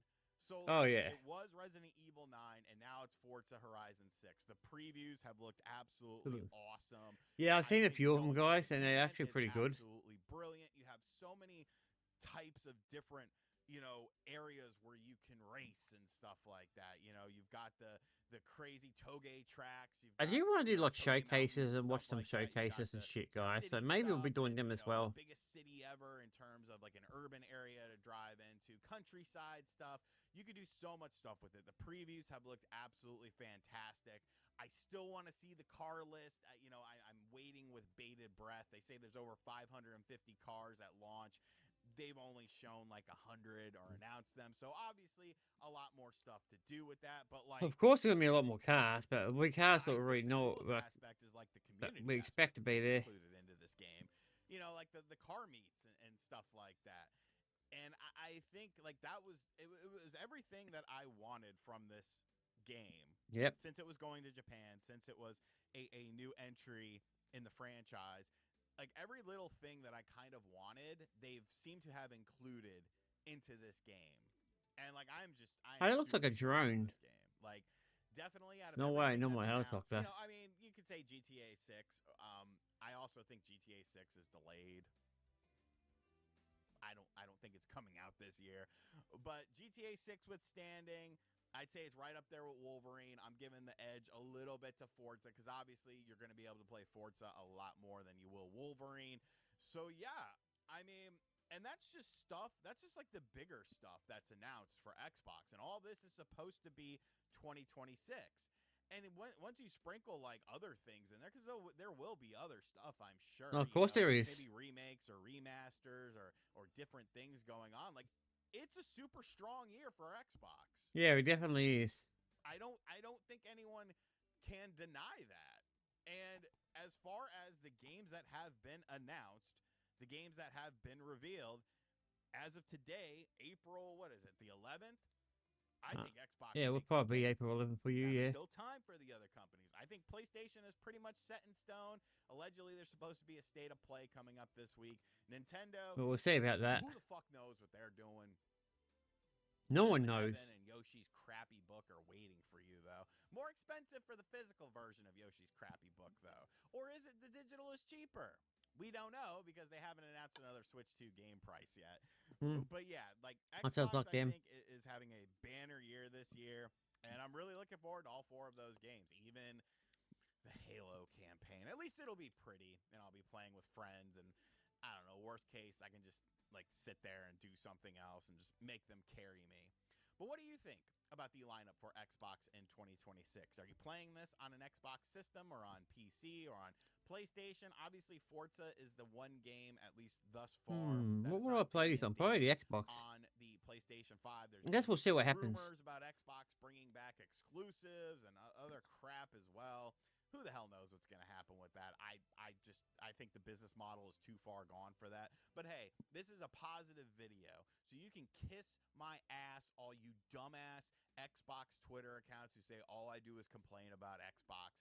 So Oh like yeah, it was Resident Evil 9 and now it's Forza Horizon 6. The previews have looked absolutely Ugh. awesome. yeah. I've I seen a think few of them, going into guys, the and they're event actually is pretty good. absolutely brilliant. You have so many types of different, areas where you can race and stuff like that. You've got the crazy toge tracks. You've I got, do want to do like toge mountains showcases and and stuff watch some like that. You've got showcases and shit, the guys. So city maybe we'll be stuff doing and them as the well. biggest city ever in terms of like an urban area to drive into, countryside stuff. You could do so much stuff with it. The previews have looked absolutely fantastic. I still want to see the car list. I'm waiting with bated breath. They say there's over 550 cars at launch. They've only shown like 100 or announced them. So obviously a lot more stuff to do with that. But like, Of course, there's gonna be a lot more cars, but we cars I already think the know coolest like, aspect is like the that community we expect aspect to of be being there. included into this game. Like the car meets and stuff like that. And I think like it was everything that I wanted from this game. Yep. Since it was going to Japan, since it was a new entry in the franchise, like every little thing that I kind of wanted, they've seemed to have included into this game. And like I Oh, am that looks like super a stoked for drone. this game. Like definitely out of No way, everything not that's my announced, helicopter. I mean, you could say GTA 6. I also think GTA 6 is delayed. I don't think it's coming out this year. But GTA 6 withstanding, I'd say it's right up there with Wolverine. I'm giving the edge a little bit to Forza because obviously you're going to be able to play Forza a lot more than you will Wolverine. So yeah, I mean, and that's just stuff. That's just like the bigger stuff that's announced for Xbox, and all this is supposed to be 2026. And once you sprinkle like other things in there, because there will be other stuff, I'm sure. Of course there is. Maybe remakes or remasters or different things going on. Like it's a super strong year for Xbox. Yeah, it definitely is. I don't think anyone can deny that. And as far as the games that have been announced, the games that have been revealed, as of today, April, what is it, the 11th? I Uh, think Xbox yeah, we'll takes the probably be cake. April 11th for you. There's Yeah. still time for the other companies. I think PlayStation is pretty much set in stone. Allegedly, there's supposed to be a state of play coming up this week. Nintendo, But we'll see about that. who the fuck knows what they're doing? No one Grim knows. Heaven and Yoshi's Crappy Book are waiting for you, though. More expensive for the physical version of Yoshi's Crappy Book, though. Or is it the digital is cheaper? We don't know because they haven't announced another Switch 2 game price yet. Hmm. But yeah, like That sounds Xbox, like I them. think, is having a banner year this year. And I'm really looking forward to all four of those games, even the Halo campaign. At least it'll be pretty, and I'll be playing with friends. And I don't know, worst case, I can just like sit there and do something else and just make them carry me. But what do you think about the lineup for Xbox in 2026? Are you playing this on an Xbox system or on PC or on PlayStation? Obviously, Forza is the one game, at least thus far, that What has will I not play been this in on? Probably the dates Xbox. on the PlayStation 5. There's I guess been we'll see what happens. rumors about Xbox bringing back exclusives and other crap as well. Who the hell knows what's going to happen with that? I think the business model is too far gone for that. But hey, this is a positive video, so you can kiss my ass, all you dumbass Xbox Twitter accounts who say all I do is complain about Xbox.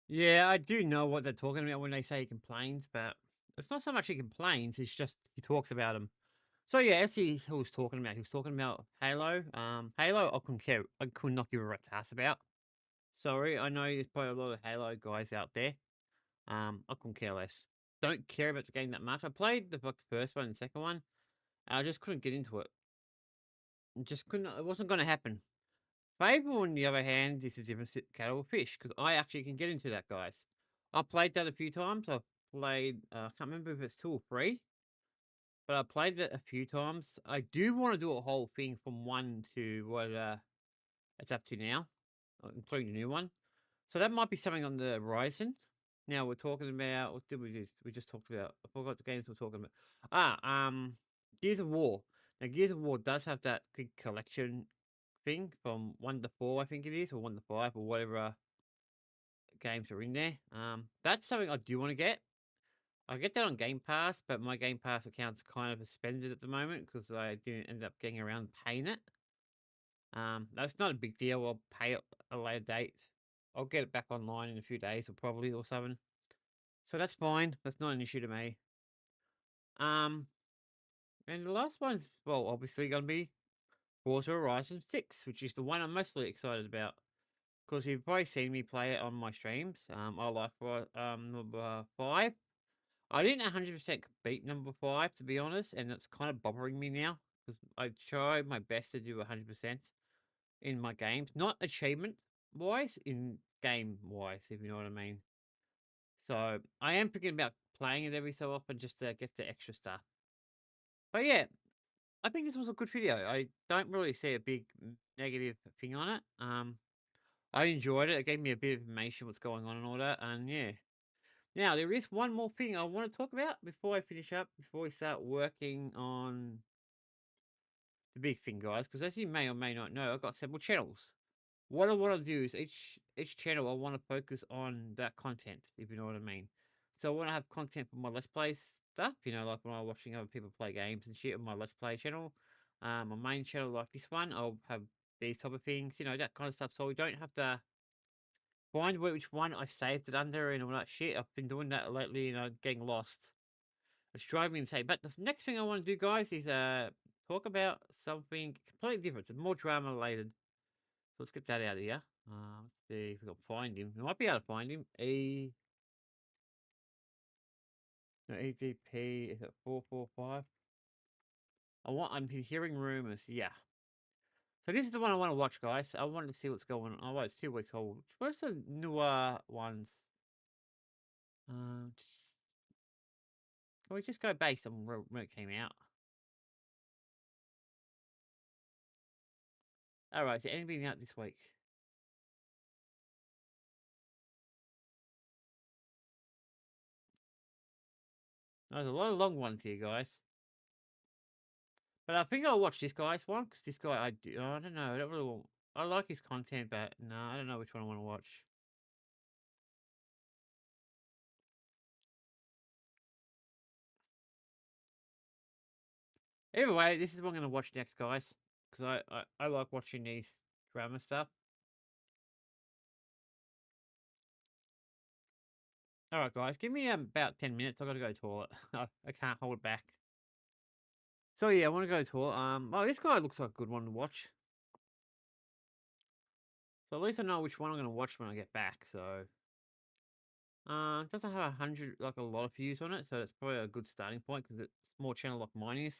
Yeah, I do know what they're talking about when they say he complains, but it's not so much he complains, it's just he talks about them. So yeah, as he was talking about Halo. Halo, I couldn't care. I could not give a rat's ass about. Sorry, I know there's probably a lot of Halo guys out there. I couldn't care less. Don't care about the game that much. I played the first one and the second one, and I just couldn't get into it. Just couldn't. It wasn't going to happen. Fable, on the other hand, is a different kettle of fish because I actually can get into that, guys. I played that a few times. I've played. I can't remember if it's 2 or 3, but I played that a few times. I do want to do a whole thing from 1 to what it's up to now, including the new one. So that might be something on the horizon. Now we're talking about what did we do? We just talked about. I forgot the games we're talking about. Gears of War. Now Gears of War does have that big collection thing from 1 to 4, I think it is, or 1 to 5, or whatever games are in there. That's something I do want to get. I get that on Game Pass, but my Game Pass account's kind of suspended at the moment because I didn't end up getting around to paying it. That's not a big deal. I'll pay it at a later date. I'll get it back online in a few days, or probably or something. So that's fine. That's not an issue to me. Um, and the last one's well, obviously going to be Forza Horizon 6, which is the one I'm mostly excited about. Because you've probably seen me play it on my streams. I like number 5. I didn't 100% beat number 5, to be honest, and it's kind of bothering me now because I tried my best to do 100% in my games, not achievement wise, in game wise, if you know what I mean. So I am thinking about playing it every so often just to get the extra stuff. But yeah, I think this was a good video. I don't really see a big negative thing on it. I enjoyed it. It gave me a bit of information what's going on and all that. And yeah. Now there is one more thing I want to talk about before I finish up, before we start working on the big thing, guys. Because as you may or may not know, I've got several channels. What I want to do is each channel I want to focus on that content, if you know what I mean. So I want to have content for my Let's Play stuff, like when I'm watching other people play games and shit on my Let's Play channel. My main channel like this one, I'll have these type of things, that kind of stuff. So we don't have to find which one I saved it under and all that shit. I've been doing that lately and I'm getting lost. It's driving me insane. But the next thing I want to do, guys, is talk about something completely different. It's more drama related. So let's get that out of here. Let's see if we can find him. We might be able to find him. No, EDP is it 445? I'm hearing rumors. Yeah. So this is the one I want to watch, guys. I want to see what's going on. Oh, well, it's 2 weeks old. Where's the newer ones? Can we just go based on when it came out? All right. Is there anything out this week? There's a lot of long ones here, guys. But I think I'll watch this guy's one because this guy I don't know. I don't really want. I like his content, but no, I don't know which one I want to watch. Either way, this is what I'm going to watch next, guys. Because I like watching these drama stuff. Alright, guys. Give me about 10 minutes. I got to go to the toilet. I can't hold it back. So, yeah, I want to go to the toilet. Well, this guy looks like a good one to watch. So, at least I know which one I'm going to watch when I get back. So, it doesn't have 100, like a lot of views on it. So, it's probably a good starting point because it's more channel like mine is.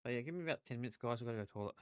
But, yeah, give me about 10 minutes, guys. I got to go to the toilet.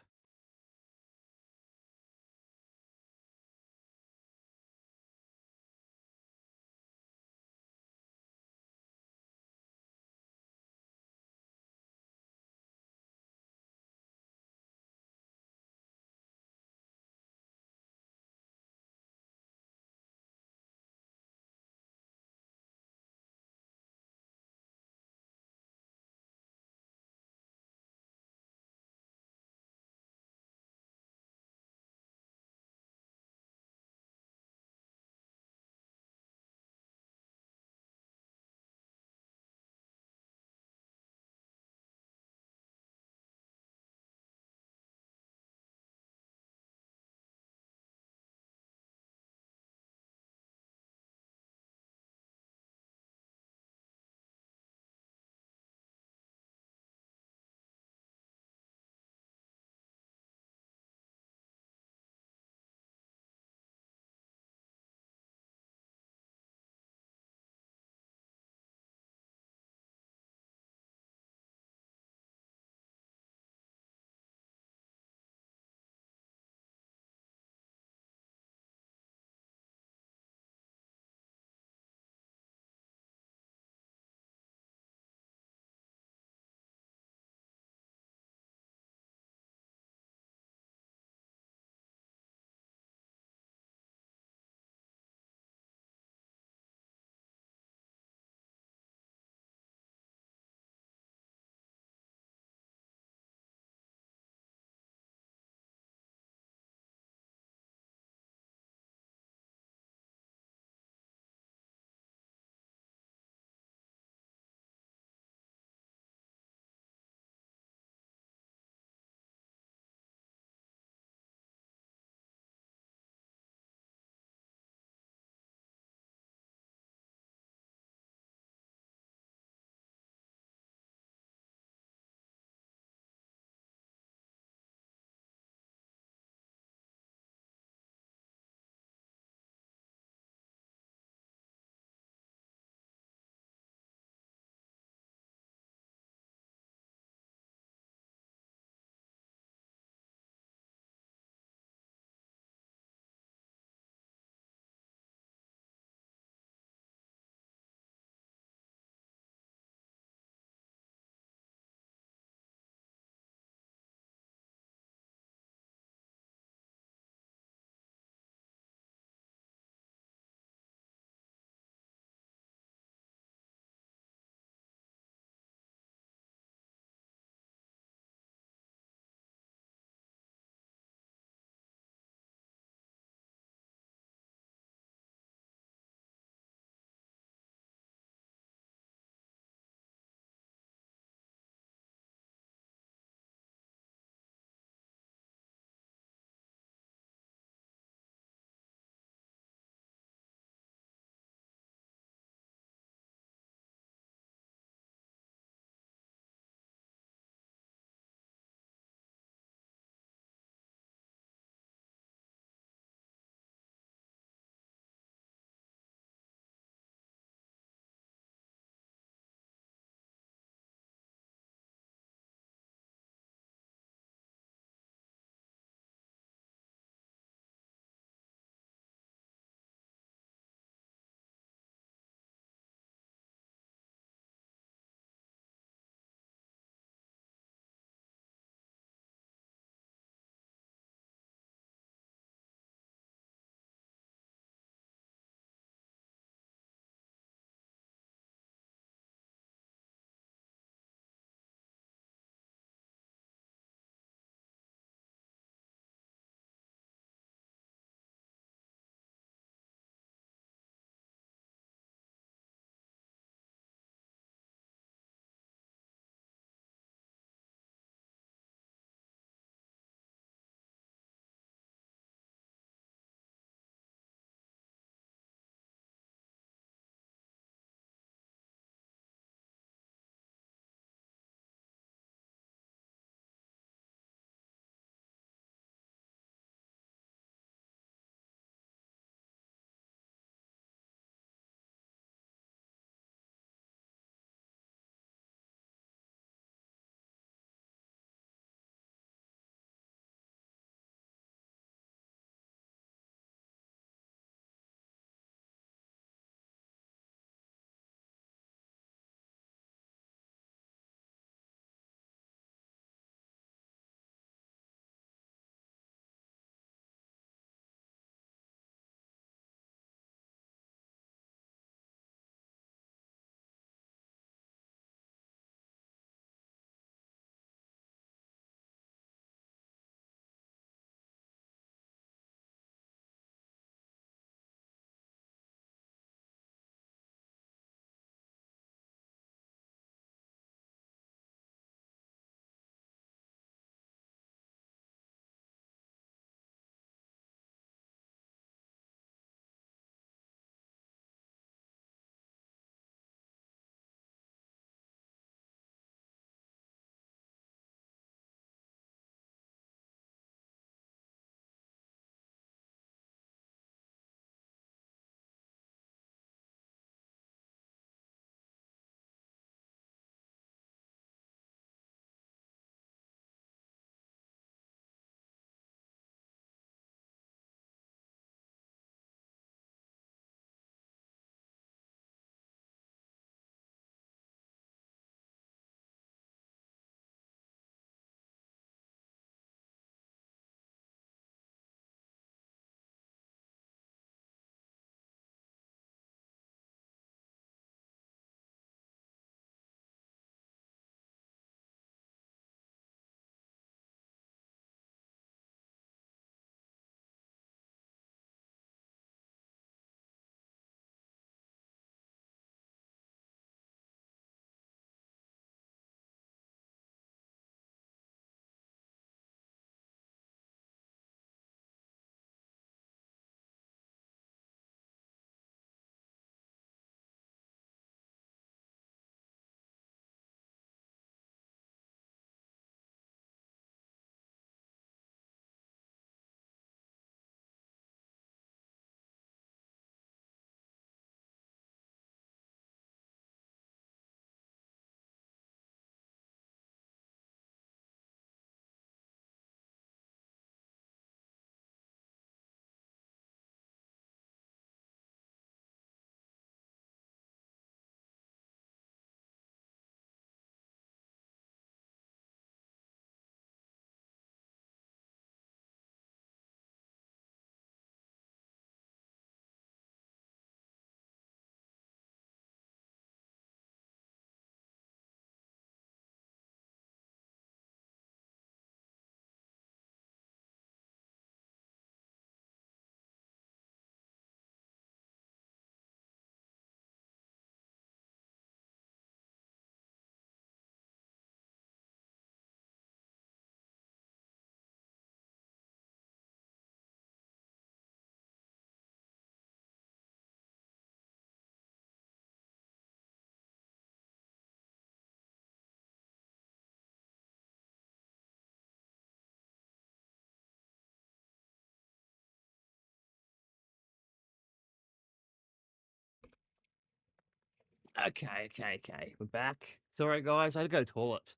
Okay. We're back. Sorry, guys. I had to go to the toilet.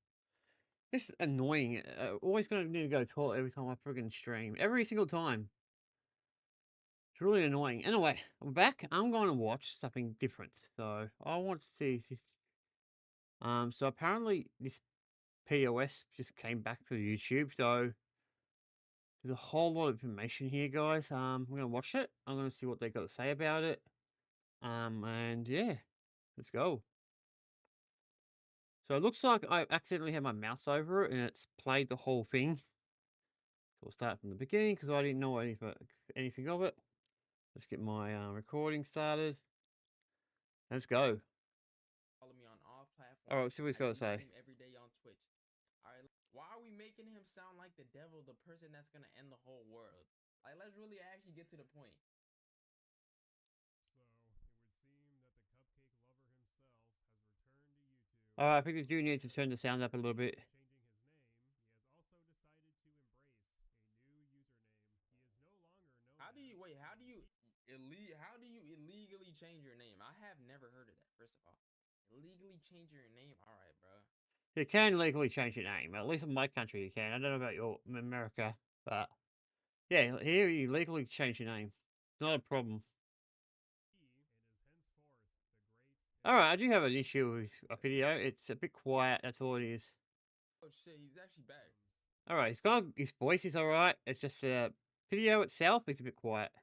This is annoying. Always gonna need to go to the toilet every time I friggin' stream. Every single time. It's really annoying. Anyway, I'm back. I'm going to watch something different. So I want to see if this. So apparently this POS just came back to YouTube. So there's a whole lot of information here, guys. I'm gonna watch it. I'm gonna see what they got to say about it. And yeah, let's go. So it looks like I accidentally had my mouse over it and it's played the whole thing. So we'll start from the beginning because I didn't know anything of it. Let's get my recording started. Let's go. Follow me on all platforms. All right, see what he's got to say. Stream every day on Twitch. All right, why are we making him sound like the devil, the person that's gonna end the whole world? Like, let's really actually get to the point. So, it would seem that the cupcake lover himself has returned to YouTube. All right, I think we do need to turn the sound up a little bit. Changing his name, he has also decided to embrace a new username. He is no longer known How do you as- wait? How do you illegally change your name? I have never heard of that. First of all, illegally change your name. All right, bro. You can legally change your name. At least in my country, you can. I don't know about your America, but yeah, here you legally change your name. Not a problem. He and is henceforth the great. All right, I do have an issue with a video. It's a bit quiet. That's all it is. Oh shit, he's actually back. All right, his voice is all right. It's just the video itself is a bit quiet, I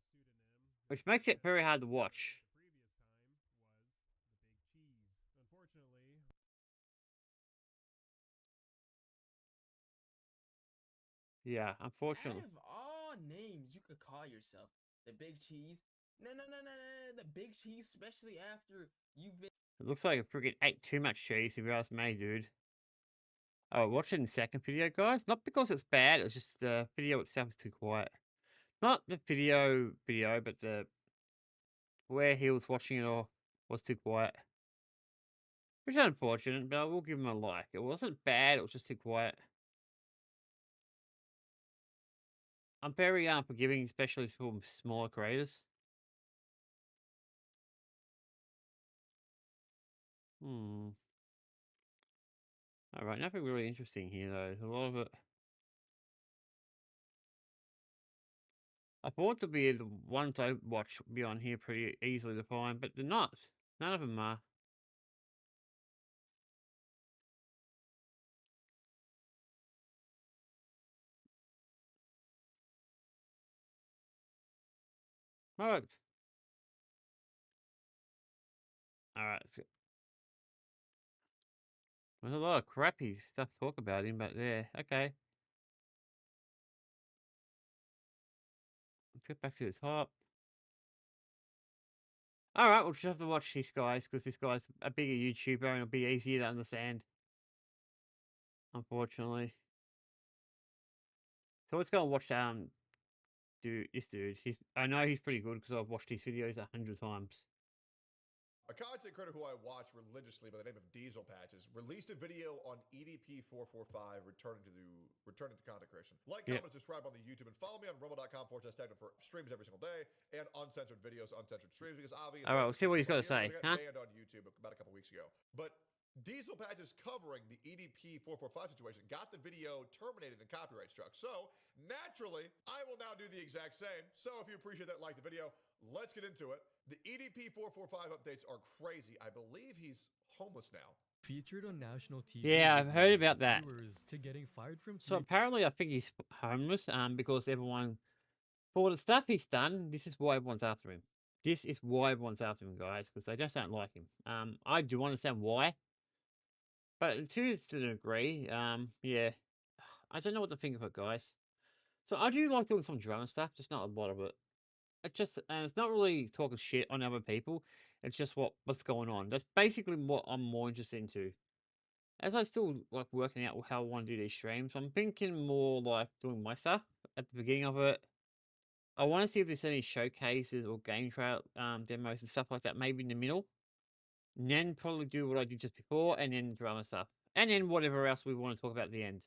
believe his last pseudonym, which makes it very hard to watch. the previous time, was the Big Cheese. Unfortunately, Yeah, unfortunately. Out of all names you could call yourself, the Big Cheese. No, the Big Cheese, especially after you've been. It looks like I freaking ate too much cheese, if you ask me, dude. Oh, watching the second video, guys. Not because it's bad, it's just the video itself is too quiet. Not the video, but the where he was watching it all was too quiet. Which is unfortunate, but I will give him a like. It wasn't bad, it was just too quiet. I'm very forgiving, especially for smaller creators. Alright, nothing really interesting here though. A lot of it. I thought to be the ones I watch be on here pretty easily to find, but they're not. None of them are. Alright. Alright. There's a lot of crappy stuff to talk about him, but yeah, okay. Let's get back to the top. Alright, we'll just have to watch this guys, because this guy's a bigger YouTuber and it'll be easier to understand. Unfortunately. So let's go and watch this dude. I know he's pretty good because I've watched his videos 100 times. A content creator who I watch religiously by the name of Diesel Patches released a video on EDP445 returning to content creation. Like, Yeah. comment, subscribe on the YouTube, and follow me on rumble.com/techno for streams every single day and uncensored videos, uncensored streams, because obviously. All right, we'll see what he's got to say, got huh? banned on YouTube about a couple weeks ago. But Diesel Patches covering the EDP445 situation got the video terminated and copyright struck. So naturally, I will now do the exact same. So if you appreciate that, like the video. Let's get into it. The EDP445 updates are crazy. I believe he's homeless now. Featured on national TV. Yeah, I've heard about that. To getting fired from So apparently I think he's homeless, because everyone, for the stuff he's done, this is why everyone's after him. This is why everyone's after him, guys, because they just don't like him. I do understand why. But to a degree, yeah. I don't know what to think of it, guys. So I do like doing some drama stuff, just not a lot of it. And it's not really talking shit on other people. It's just what's going on. That's basically what I'm more interested into. As I still like working out how I want to do these streams, I'm thinking more like doing my stuff at the beginning of it. I want to see if there's any showcases or game trial demos and stuff like that, maybe in the middle. And then probably do what I did just before, and then drama stuff, and then whatever else we want to talk about at the end.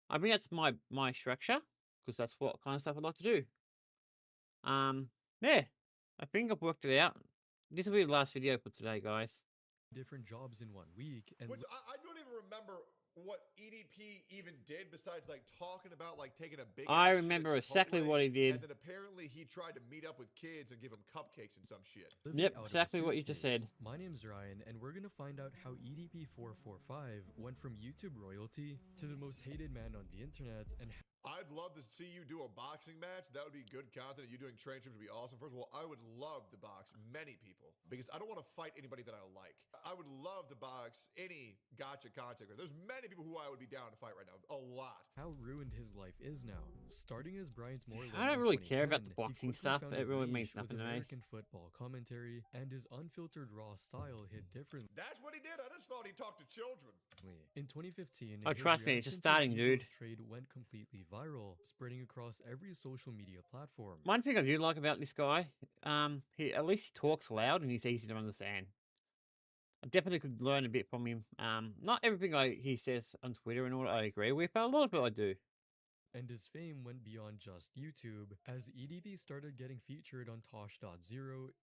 I mean, that's my structure, because that's what kind of stuff I'd like to do. Yeah, I think I've worked it out. this will be the last video for today, guys. different jobs in 1 week, and Which I don't even remember what EDP even did besides like talking about like taking a big. I ass shit at remember exactly Chipotle, what he did. And then apparently he tried to meet up with kids and give them cupcakes and some shit. living Yep, out of a exactly what you just said. suitcase. My name's Ryan, and we're gonna find out how EDP445 went from YouTube royalty to the most hated man on the internet, and I'd love to see you do a boxing match. That would be good content. You doing train trips would be awesome. First of all, I would love to box many people because I don't want to fight anybody that I like. I would love to box any gotcha content creator. There's many people who I would be down to fight right now. A lot. how ruined his life is now. Starting as Bryant Moreland I don't in really care about the 2010, he boxing quickly stuff. found It his really niche means with nothing to me. American football commentary, and his unfiltered raw style hit differently. That's what he did. I just thought he talked to children. In 2015, Oh, his trust me, it's just reaction to starting, Eagles dude. trade went completely viral, spreading across every social media platform. One thing I do like about this guy, he at least he talks loud and he's easy to understand. I definitely could learn a bit from him. Not everything he says on Twitter and all I agree with, but a lot of it I do. And his fame went beyond just YouTube, as EDP started getting featured on Tosh.0,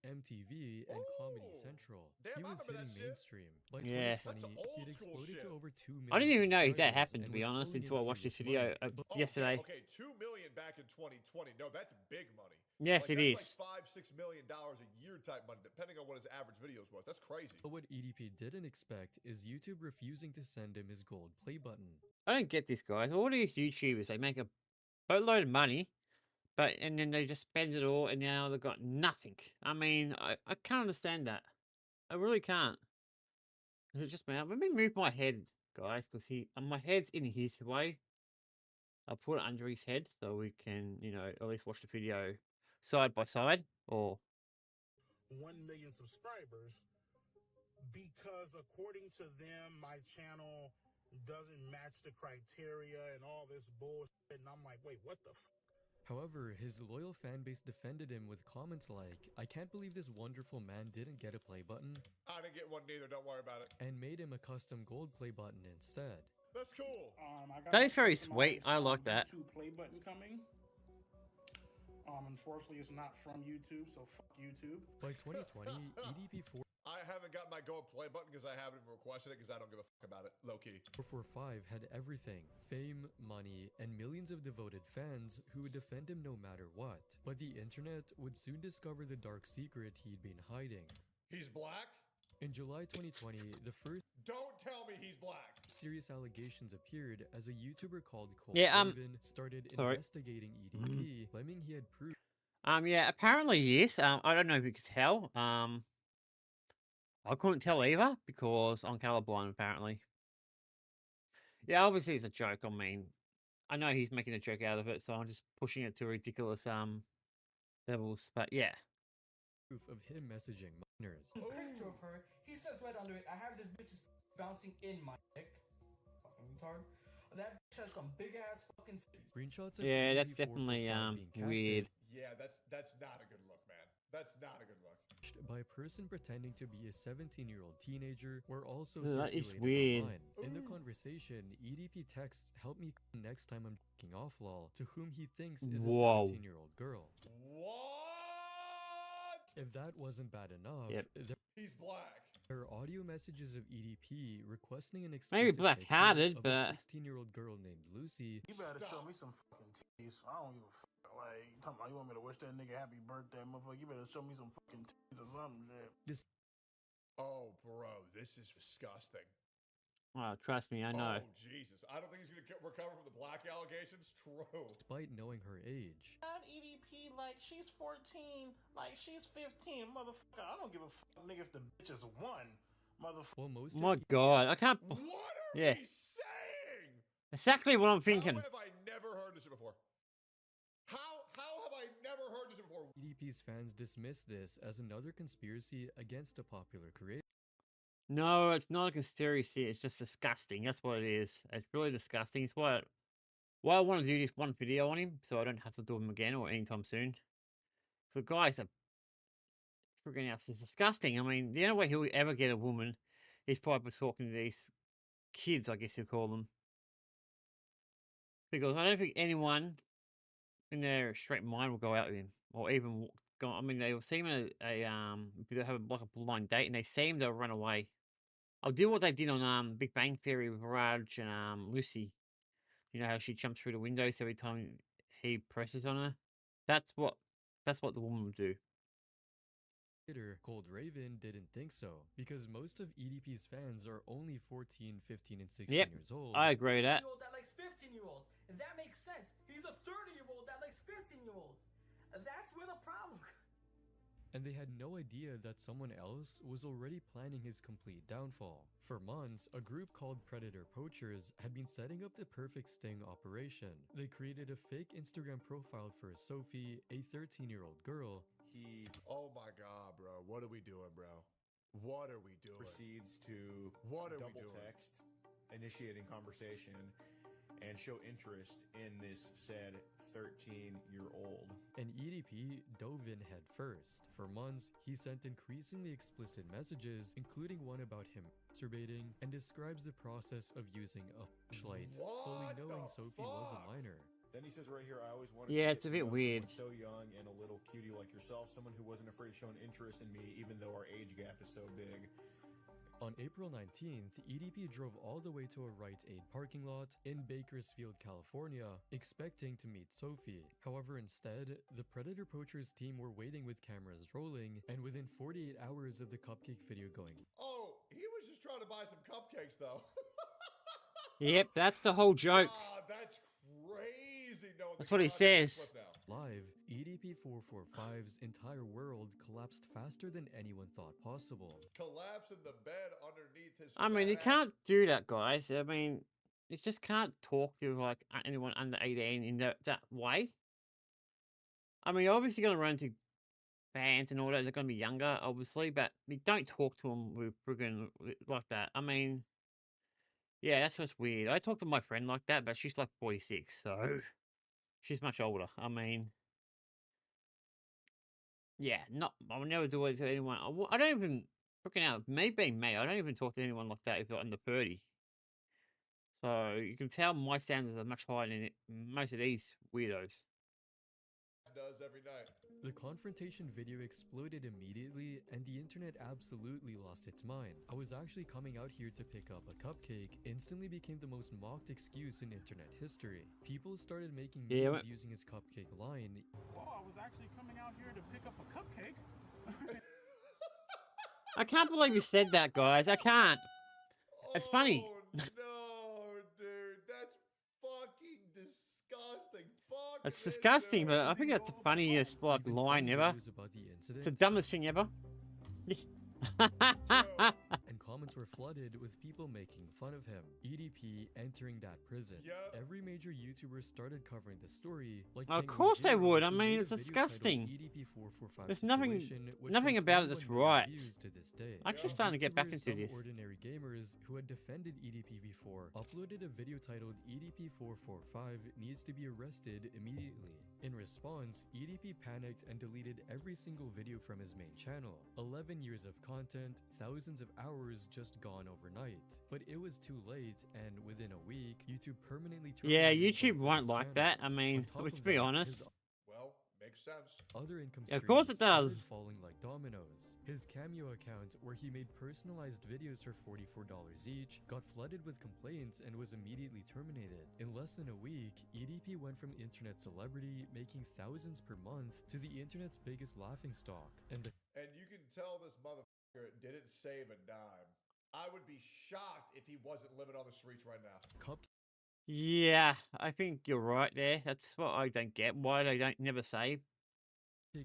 MTV, and Comedy Ooh. Central. Damn, He I was remember that hitting shit. mainstream. By Yeah. 2020, That's some he'd old school exploded shit. to over 2 million I didn't even know that subscribers happened, to and be was honest, pulling in until I watched this serious video money. uh, Oh, yesterday. Okay, 2 million back in 2020. No, that's big money. Yes, like, it that's is. like $5-6 million a year type money, depending on what his average videos was. That's crazy. But what EDP didn't expect is YouTube refusing to send him his gold play button. I don't get this, guys. All these YouTubers, they make a boatload of money, and then they just spend it all, and now they've got nothing. I mean, I can't understand that. I really can't. Is it just me? Let me move my head, guys, because my head's in his way. I'll put it under his head so we can, at least watch the video side by side. Or 1 million subscribers because according to them my channel doesn't match the criteria and all this bullshit, and I'm like, wait, what the However, his loyal fan base defended him with comments like, "I can't believe this wonderful man didn't get a play button," I didn't get one neither. Don't worry about it. and made him a custom gold play button instead. That's cool. I got That a is very customized, sweet. I like that. YouTube play button coming. Unfortunately, it's not from YouTube, so fuck YouTube. By 2020, EDP445 I haven't got my gold play button because I haven't even requested it because I don't give a fuck about it. Low key. had everything: fame, money, and millions of devoted fans who would defend him no matter what. But the internet would soon discover the dark secret he'd been hiding. He's black? In July 2020, the first Don't tell me he's black. serious allegations appeared as a YouTuber called Cole Yeah, Raven started sorry. investigating EDP, claiming he had proof yeah, apparently yes. I don't know if you could tell. I couldn't tell either because I'm colorblind, apparently. Yeah, obviously it's a joke. I mean, I know he's making a joke out of it, so I'm just pushing it to ridiculous levels. But yeah, of him messaging minors. Picture of her. He says right under it, I have this bitch's bouncing in my dick. Fucking retard. That bitch has some big ass fucking titties. Screenshots of yeah, that's EDP445 definitely being weird. Yeah, that's not a good look, man. That's not a good look. catfished by a person pretending to be a 17-year-old teenager were also That is circulated weird. online. In the Ooh. conversation, EDP texts, "Help me next time I'm f***ing off lol," to whom he thinks is Whoa. a 17-year-old girl. What? If that wasn't bad enough, Yep. He's black. there are audio messages of EDP requesting an Maybe exclusive black-hearted, picture of but- a 16-year-old girl named Lucy. You better show Stop. me some fucking titties. I don't give a fuck. Like, you talking about you want me to wish that nigga happy birthday, motherfucker? You better show me some fucking titties or something, shit. Oh, bro, this is disgusting. Oh, trust me, I know. Oh, Jesus. I don't think he's going to recover from the black allegations. True. Despite knowing her age. Not EDP, like she's 14, like she's 15, motherfucker. I don't give a fuck, nigga, if the bitch is 1, motherfucker. While most of My God, I can't. What are Yeah. we saying? Exactly what I'm thinking. How have I never heard this before? How have I never heard this before? EDP's fans dismiss this as another conspiracy against a popular creator. No, it's not a conspiracy. It's just disgusting. That's what it is. It's really disgusting. It's why I want to do this one video on him, so I don't have to do him again or anytime soon. The guy's a freaking else. It's disgusting. I mean, the only way he'll ever get a woman is probably talking to these kids, I guess you call them. Because I don't think anyone in their straight mind will go out with him or even gone. I mean, they will see him at they'll have like a blind date, and they see him, they'll run away. I'll do what they did on Big Bang Theory with Raj and Lucy. You know how she jumps through the windows every time he presses on her. That's what the woman would do. Later, Cold Raven didn't think so, because most of EDP's fans are only 14, 15, and 16 Yep, years old. I agree with that. 16-year-old that likes 15-year-olds. And that makes sense. He's a 30-year-old that likes 15-year-olds. That's where the problem. And they had no idea that someone else was already planning his complete downfall. For months, a group called Predator Poachers had been setting up the perfect sting operation. They created a fake Instagram profile for Sophie, a 13-year-old girl. Oh my God, bro. What are we doing, bro? What are we doing? Proceeds to What are we double doing? text, initiating conversation, and show interest in this said 13-year-old. And EDP dove in head first. For months, he sent increasingly explicit messages, including one about him masturbating, and describes the process of using a flashlight, fully What knowing the Sophie was a fuck? minor. Then he says right here, I always wanted Yeah, to it's a get to bit know weird. someone so young and a little cutie like yourself, someone who wasn't afraid of showing interest in me, even though our age gap is so big. On April 19th, EDP drove all the way to a Rite Aid parking lot in Bakersfield, California, expecting to meet Sophie. However, instead, the Predator Poachers team were waiting with cameras rolling, and within 48 hours of the cupcake video going Oh, he was just trying to buy some cupcakes, though. Yep, that's the whole joke. Ah, that's crazy. Knowing That's the what he context says. of the clip now. live, EDP 445's entire world collapsed faster than anyone thought possible. Collapse in the bed underneath his. I mean, you fat ass. can't do that, guys. I mean, you just can't talk to like anyone under 18 in that way. I mean, you're obviously going to run into fans and all that. They're going to be younger, obviously, but you don't talk to them with friggin' like that. I mean, yeah, that's just weird. I talk to my friend like that, but she's like 46, so she's much older. I mean, yeah, I would never do it to anyone. I don't even freaking out. Me being me, I don't even talk to anyone like that if they're under 30. So you can tell my standards are much higher than most of these weirdos. Does every night. The confrontation video exploded immediately, and the internet absolutely lost its mind. I was actually coming out here to pick up a cupcake instantly became the most mocked excuse in internet history. People started making Yeah, memes using his cupcake line. Oh, I was actually coming out here to pick up a cupcake. I can't believe you said that, guys. I can't. It's funny. Oh, no, dude. That's fucking disgusting. Fuck It's this disgusting, dude. but I think that's the funniest like Even line funny ever. videos about the It's the incident, dumbest thing ever. and comments were flooded with people making fun of him. EDP entering that prison. Yep. Every major YouTuber started covering the story. Like Of Penguin course they Jimmy, would. I who mean, made a it's video disgusting. titled EDP445 There's nothing- Situation, which nothing got about it that's 21 million right. views to this day. I'm actually Yeah. starting to get back YouTubers, into some this. ordinary gamers who had defended EDP before uploaded a video titled EDP445 needs to be arrested immediately. In response, EDP panicked and deleted every single video from his main channel. 11 years of content, thousands of hours just gone overnight. But it was too late, and within a week, YouTube permanently Yeah, terminated YouTube both of won't his like that. I channels. mean, On top let's of be that, honest. his Well, makes sense. other income Yeah, of course streams it does. started falling like dominoes. His Cameo account, where he made personalized videos for $44 each, got flooded with complaints and was immediately terminated. In less than a week, EDP went from internet celebrity making thousands per month to the internet's biggest laughingstock. And the And you can tell this motherfucker didn't save a dime. I would be shocked if he wasn't living on the streets right now. cupcake Yeah, I think you're right there. That's what I don't get. Why they don't never save.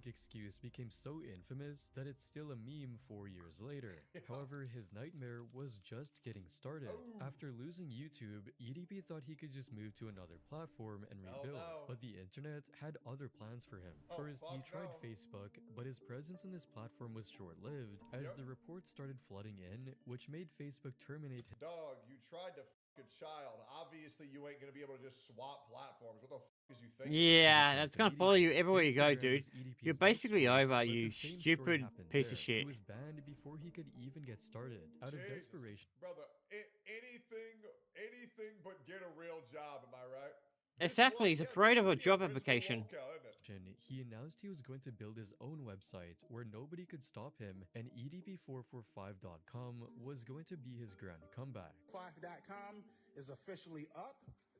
excuse became so infamous that it's still a meme 4 years later. Yeah. However, his nightmare was just getting started. Oh. After losing YouTube, EDP thought he could just move to another platform and Hell rebuild, no. but the internet had other plans for him. Oh, First, he fuck tried no. Facebook, but his presence on this platform was short-lived as Yep. the reports started flooding in, which made Facebook terminate him. Dog, you tried to fuck a child. Obviously, you ain't gonna be able to just swap platforms. What the fuck is you thinking? Yeah, that's gonna follow you everywhere you go, Instagram dude. was EDP's You're best basically choice, over, but you the same story stupid happened piece of there. shit. He was banned before he could even get started. Out of Jesus. desperation, Brother, anything but get a real job, am I right? Exactly, he's Yeah, afraid of a this is the job principal application. walkout, isn't it? He announced he was going to build his own website where nobody could stop him, and EDP445.com was going to be his grand comeback. 5.com is officially up.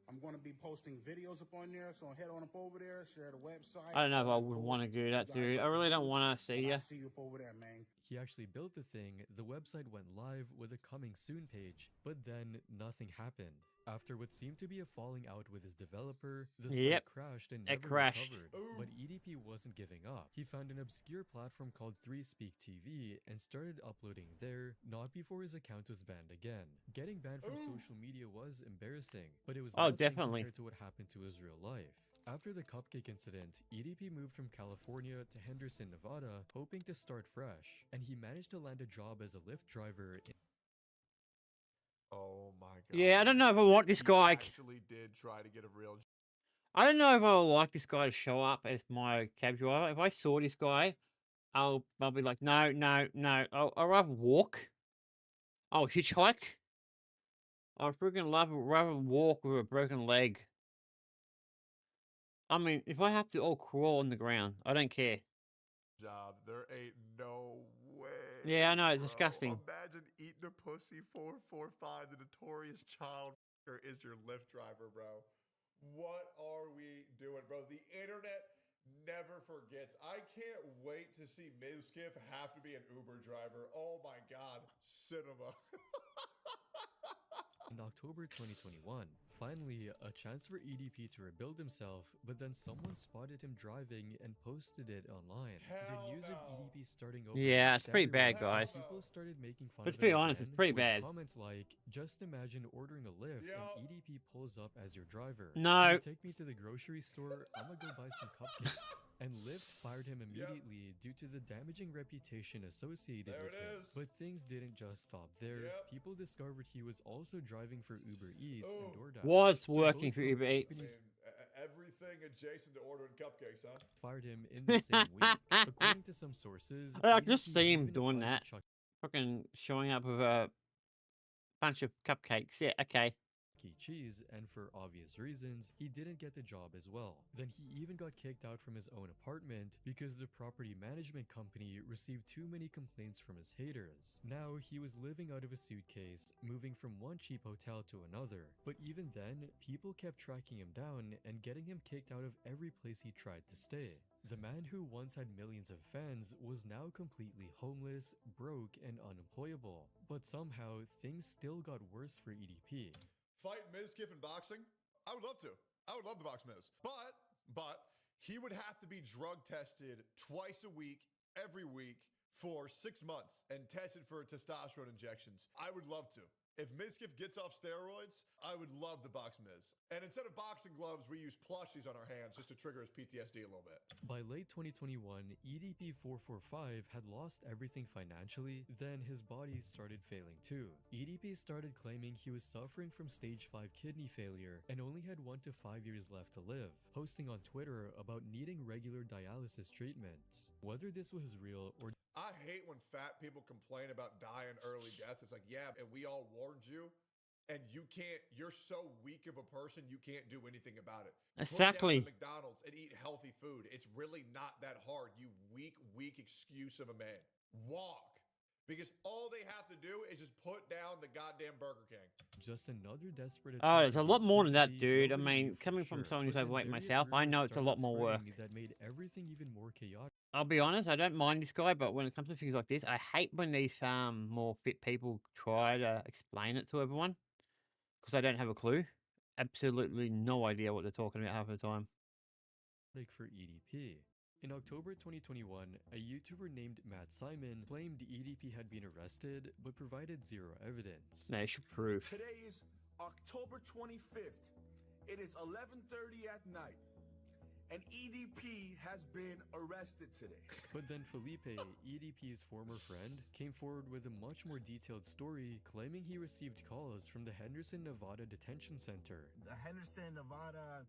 I'm going to be posting videos up on there, so head on up over there, share the website. I don't know if I would want to do that, dude. I really don't want to see you. I'll see you up over there, man. He actually built the thing, the website went live with a coming soon page, but then nothing happened. After what seemed to be a falling out with his developer, the site crashed and never recovered. But EDP wasn't giving up. He found an obscure platform called 3Speak TV and started uploading there, not before his account was banned again. Getting banned from social media was embarrassing, but it was nothing definitely compared to what happened to his real life. After the cupcake incident, EDP moved from California to Henderson, Nevada, hoping to start fresh, and he managed to land a job as a Lyft driver in Oh my god. Yeah, I don't know if I want this guy. Actually did try to get a real. I don't know if I would like this guy to show up as my cab driver. If I saw this guy, I'll be like, no, no, no. I'll rather walk. I'll hitchhike. I'd freaking rather walk with a broken leg. I mean, if I have to crawl on the ground, I don't care. Job. There ain't no way. Yeah, I know, it's bro. disgusting. Imagine eating a pussy 445. The notorious child is your Lyft driver, bro. What are we doing, bro? The internet never forgets. I can't wait to see Mizkif have to be an Uber driver. Oh my god, cinema. In October 2021, finally, a chance for EDP to rebuild himself, but then someone spotted him driving and posted it online. The news of EDP starting over. Yeah, it's pretty bad, guys. People started making fun Let's of be him honest, it's again pretty with bad. comments like, just imagine ordering a Lyft and EDP pulls up as your driver. No. Can you take me to the grocery store? I'm gonna go buy some cupcakes. And Lyft fired him immediately due to the damaging reputation associated with him. But things didn't just stop there. People discovered he was also driving for Uber Eats and DoorDash. Was working for Uber Eats. Everything adjacent to ordering cupcakes, huh? Fired him in the same week. According to some sources, I just EDP see him even doing applied that. to Chuck Fucking showing up with a bunch of cupcakes. Yeah, okay. E. Cheese, and for obvious reasons, he didn't get the job as well. Then he even got kicked out from his own apartment because the property management company received too many complaints from his haters. Now he was living out of a suitcase, moving from one cheap hotel to another. But even then, people kept tracking him down and getting him kicked out of every place he tried to stay. The man who once had millions of fans was now completely homeless, broke, and unemployable. But somehow, things still got worse for EDP. Fight Mizkif in boxing? I would love to. I would love to box Miz. But he would have to be drug tested twice a week, every week, for 6 months and tested for testosterone injections. I would love to. If Mizkif gets off steroids, I would love to box Miz. And instead of boxing gloves, we use plushies on our hands just to trigger his PTSD a little bit. By late 2021, EDP445 had lost everything financially, then his body started failing too. EDP started claiming he was suffering from stage 5 kidney failure and only had 1 to 5 years left to live, posting on Twitter about needing regular dialysis treatments. Whether this was real or I hate when fat people complain about dying early death. It's like, yeah, and we all warned you, and you're so weak of a person, you can't do anything about it. Exactly. Put down at McDonald's and eat healthy food. It's really not that hard, you weak excuse of a man. Walk. Because all they have to do is just put down the goddamn Burger King. just another desperate Oh, attempt it's a to lot gain more than that, sympathy, dude. I nobody mean, knew for coming from sure. someone who's But then overweight various myself, I know rumors it's a lot started more work. spreading that made everything even more chaotic. I'll be honest, I don't mind this guy, but when it comes to things like this, I hate when these more fit people try to explain it to everyone because I don't have a clue. Absolutely no idea what they're talking about half the time. For EDP. In October 2021, a YouTuber named Matt Simon claimed EDP had been arrested but provided zero evidence. No, you should prove. Today is October 25th. It is 11:30 at night. And EDP has been arrested today. But then Felipe, EDP's former friend, came forward with a much more detailed story claiming he received calls from the Henderson, Nevada Detention Center. The Henderson, Nevada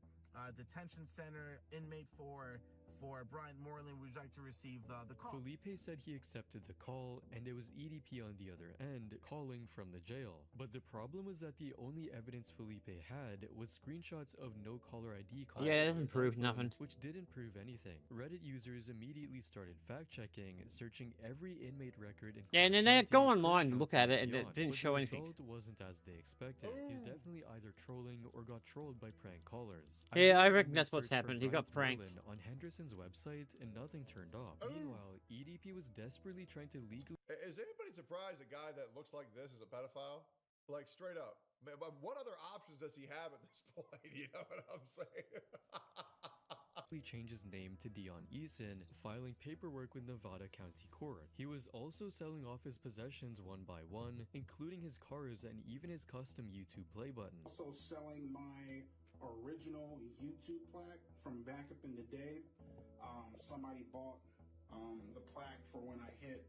Detention Center, inmate 4 for Brian Moreland. Would you like to receive the call? Felipe said he accepted the call, and it was EDP on the other end calling from the jail. But the problem was that the only evidence Felipe had was screenshots of no caller ID calls. Yeah, it from doesn't his cell prove phone, nothing. which didn't prove anything. Reddit users immediately started fact-checking, searching every inmate record. Yeah, and then they Clark go County, online to Cook look County, at it, and and it beyond, didn't but show the anything. result wasn't as they expected. He's definitely either trolling or got trolled by prank callers. Yeah, I did reckon an that's what's search for happened. He got Brian pranked. Moreland on Henderson's website, and nothing turned up. Meanwhile, EDP was desperately trying to legally Is anybody surprised a guy that looks like this is a pedophile? Like, straight up. Man, but what other options does he have at this point? You know what I'm saying? change his name to Dion Eason, filing paperwork with Nevada County Court. He was also selling off his possessions one by one, including his cars and even his custom YouTube play button. Also selling my original YouTube plaque from back up in the day. Somebody bought the plaque for when I hit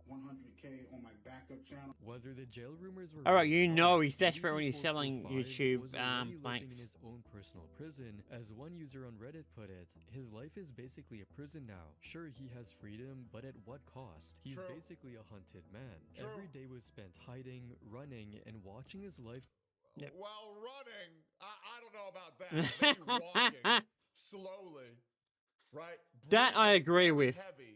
100K on my backup channel. Whether the jail rumors were Alright, real you or know not, he's desperate when he's EDP445 selling YouTube was already living planks. in his own personal prison. As one user on Reddit put it, his life is basically a prison now. Sure, he has freedom, but at what cost? He's True. basically a hunted man. True. Every day was spent hiding, running, and watching his life. Yep. Well, running, I don't know about that. Maybe walking slowly, right? That I Breathing agree very with. Heavy,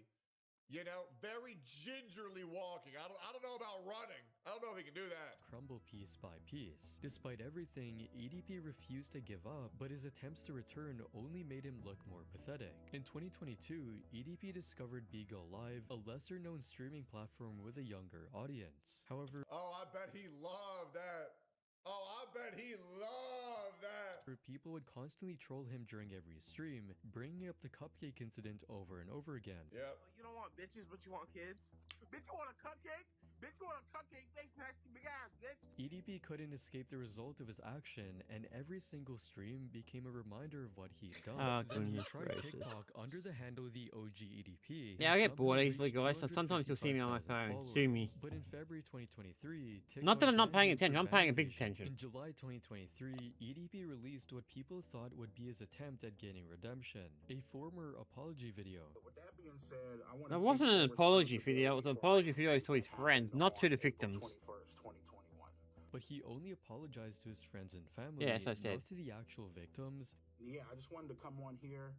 you know, very gingerly walking. I don't know about running. I don't know if he can do that. Crumble piece by piece. Despite everything, EDP refused to give up, but his attempts to return only made him look more pathetic. In 2022, EDP discovered Beagle Live, a lesser-known streaming platform with a younger audience. However, Oh, I bet he loved that. Oh, I bet he loved that. people would constantly troll him during every stream, bringing up the cupcake incident over and over again. Yep. You don't want bitches, but you want kids. Bitch, you want a cupcake? Bitch, you want a cupcake? Face nasty big ass, bitch. EDP couldn't escape the result of his action, and every single stream became a reminder of what he'd done. Oh, Then he goodness tried gracious. TikTok under the handle the OG EDP. Yeah, I get bored easily, somehow guys, so reached sometimes you'll see me on my 255,000 phone. Sue me. followers. But in February 2023, Not that I'm not TikTok paying banned him attention, for I'm paying a big vandalism. attention. In July 2023, EDP released what people thought would be his attempt at gaining redemption, a former apology video. With that being said, I want That wasn't an apology video, it was an apology video to his friends, not to the victims. 21st, 2021. But he only apologized to his friends and family, Yes, I said. not to the actual victims. Yeah, I just wanted to come on here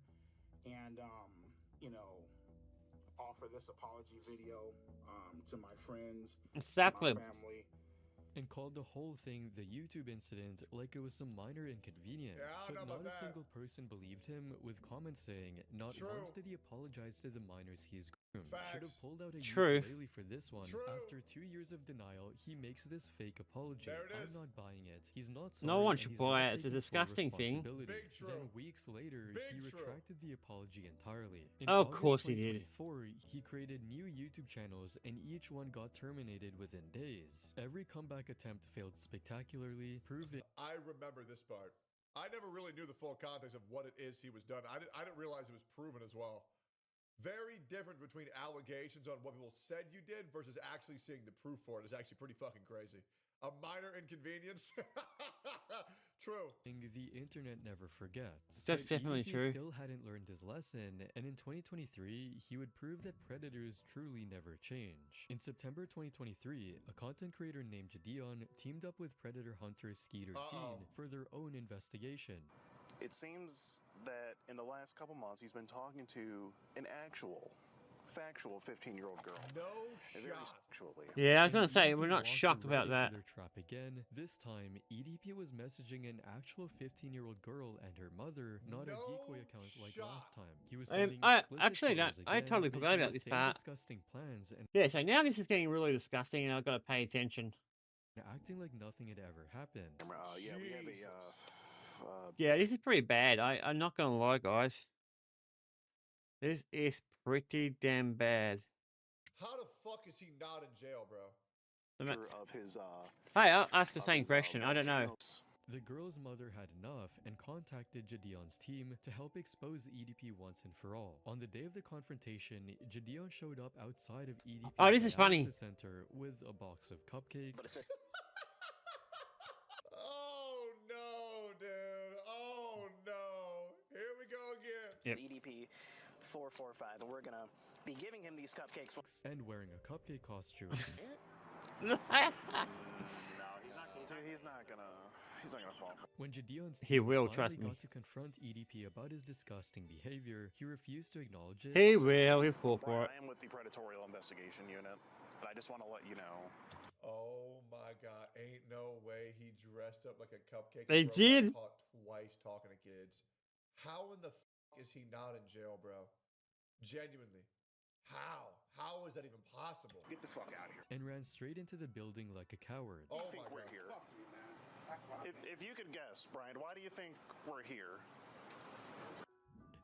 and, you know, offer this apology video to my friends, Exactly. to my family. And called the whole thing the YouTube incident like it was some minor inconvenience. Yeah, I don't but know not about a that. single person believed him, with comments saying not True. once did he apologize to the minors he's groomed. Should have Facts. pulled out a True. ukulele for this one. True. After 2 years of denial, he makes this fake apology. There it I'm is. not buying it. He's not sorry. No one and should he's buy not it. It's a taking full disgusting thing. responsibility. Big true. Then weeks later, Big he true. retracted the apology entirely. In Of August course he did. 2024, he created new YouTube channels, and each one got terminated within days. Every comeback attempt failed spectacularly, proving I remember this part. I never really knew the full context of what it is he was done. I didn't realize it was proven as well. Very different between allegations on what people said you did versus actually seeing the proof for it is actually pretty fucking crazy. A minor inconvenience? True. the internet never forgets. That's But definitely EDP true. still hadn't learned his lesson, and in 2023, he would prove that predators truly never change. In September 2023, a content creator named Jadion teamed up with predator hunter Skeeter Keen for their own investigation. It seems that in the last couple months, he's been talking to an factual 15-year-old girl. No Very shot. sexually. Yeah, I was gonna say, EDP we're not walked shocked about right that. into their trap again. This time, EDP was messaging an actual 15-year-old girl and her mother, not a No Geekly account like shot. last time. He was sending I explicit actually photos don't. I again, totally forgot making about the this same part. disgusting plans and Yeah, so now this is getting really disgusting, and I've got to pay attention. acting like nothing had ever happened. Yeah, we have Jesus. Yeah, this is pretty bad. I'm not gonna lie, guys. This is pretty damn bad. How the fuck is he not in jail, bro? of his Hey, I'll ask the same question. I don't know. The girl's mother had enough and contacted Jadion's team to help expose EDP once and for all. On the day of the confrontation, Jadion showed up outside of EDP's Oh, this is funny. dialysis center with a box of cupcakes. Oh no, dude. Oh no. Here we go again. Yep. EDP 445, and we're gonna be giving him these cupcakes. And wearing a cupcake costume. No, he's not gonna fall for it. When Gideon's He will, finally trust me. got to confront EDP about his disgusting behavior, he refused to acknowledge it. He will. He'll fall for Brian, it. I am with the Predatorial Investigation Unit, but I just want to let you know. Oh my God! Ain't no way he dressed up like a cupcake. They bro got did. Caught twice talking to kids. How in the is he not in jail, bro? Genuinely, how? How is that even possible? Get the fuck out of here. And ran straight into the building like a coward. Oh I think my we're God. here. If you could guess, Brian, why do you think we're here?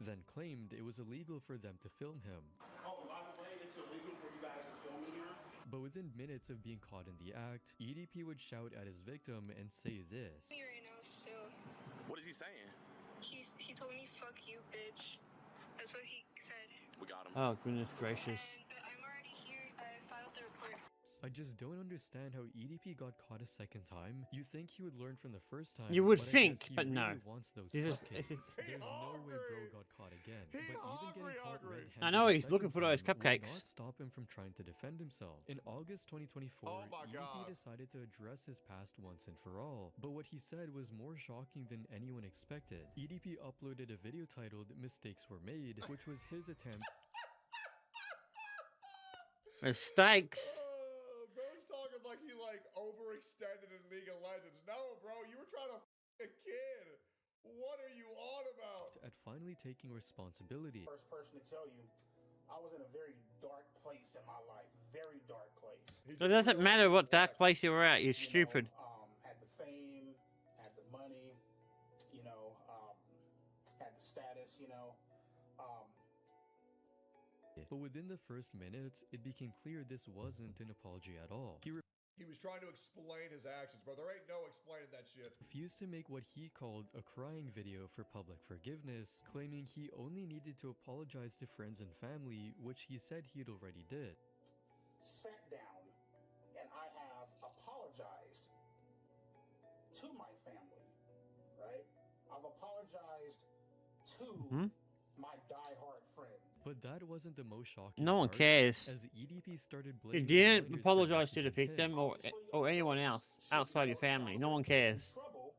Then claimed it was illegal for them to film him. Oh, by the way, it's illegal for you guys to film me here? But within minutes of being caught in the act, EDP would shout at his victim and say this. Me right now still. What is he saying? He told me fuck you, bitch. That's what he said. We got him. Oh, goodness gracious. And I'm already here. I filed the report. I just don't understand how EDP got caught a second time. You think he would learn from the first time. You would but I think, guess he but no. really wants those This is- cupcakes. this is- There's no way bro got caught again. He but even hungry, getting caught hungry. red-handed I know, the he's looking second for those time would cupcakes. not stop him from trying to defend himself. In August 2024, Oh my EDP God. decided to address his past once and for all. But what he said was more shocking than anyone expected. EDP uploaded a video titled "Mistakes Were Made," which was his attempt Mistakes. Bro's talking like he overextended in League of Legends. No, bro, you were trying to a kid. What are you on about? at finally taking responsibility. First person to tell you, I was in a very dark place in my life. Very dark place. So it doesn't matter what dark place you were at, you're stupid. Had the fame, had the money, had the status, But within the first minutes, it became clear this wasn't an apology at all. He He was trying to explain his actions, bro. There ain't no explaining that shit. refused to make what he called a crying video for public forgiveness, claiming he only needed to apologize to friends and family, which he said he'd already did. sat down and I have apologized to my family, right? I've apologized to my diehard friend. But that wasn't the most shocking No one part, cares. as EDP started You blaming didn't minors for apologize to the messaging him. victim or anyone else outside your family. No one cares. Trouble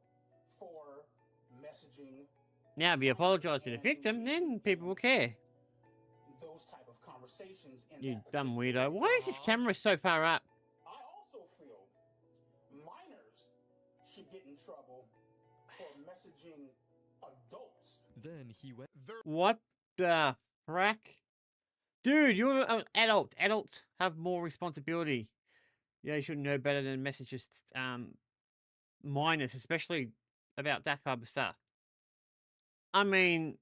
for messaging Now, if you apologize to the victim, then people will care. those type of conversations in You that dumb particular weirdo. Why is this camera so far up? I also feel minors should get in trouble for messaging adults. Then he went What the frack? Dude, you're an adult. Adults have more responsibility. Yeah, you should know better than messages minors, especially about that type of stuff. I mean,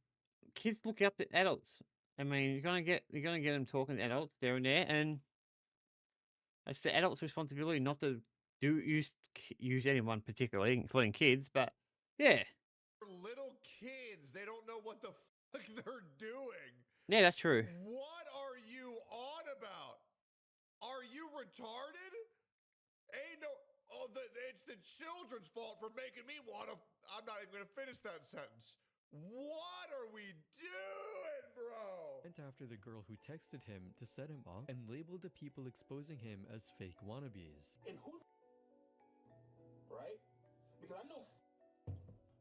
kids look up to adults. I mean, you're gonna get them talking to adults there and there, and it's the adult's responsibility not to use anyone particularly, including kids. But yeah, They're little kids. They don't know what the fuck they're doing. yeah, that's true. What are you on about? Are you retarded? Ain't no. Oh, it's the children's fault for making me want to. I'm not even gonna finish that sentence. What are we doing, bro? after the girl who texted him to set him up and labeled the people exposing him as fake wannabes. And who, right? Because I know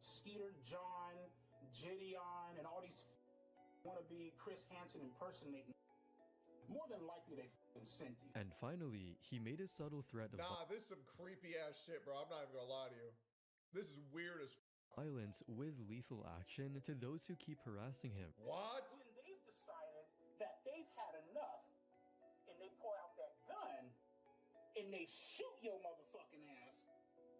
Skeeter, John, Gideon, and all these want to be Chris Hansen impersonating. More than likely they sent you. And finally, he made a subtle threat of Nah, this is some creepy ass shit, bro. I'm not even gonna lie to you. This is weird as violence with lethal action to those who keep harassing him. What? When they've decided that they've had enough, and they pull out that gun, and they shoot your motherfucking ass,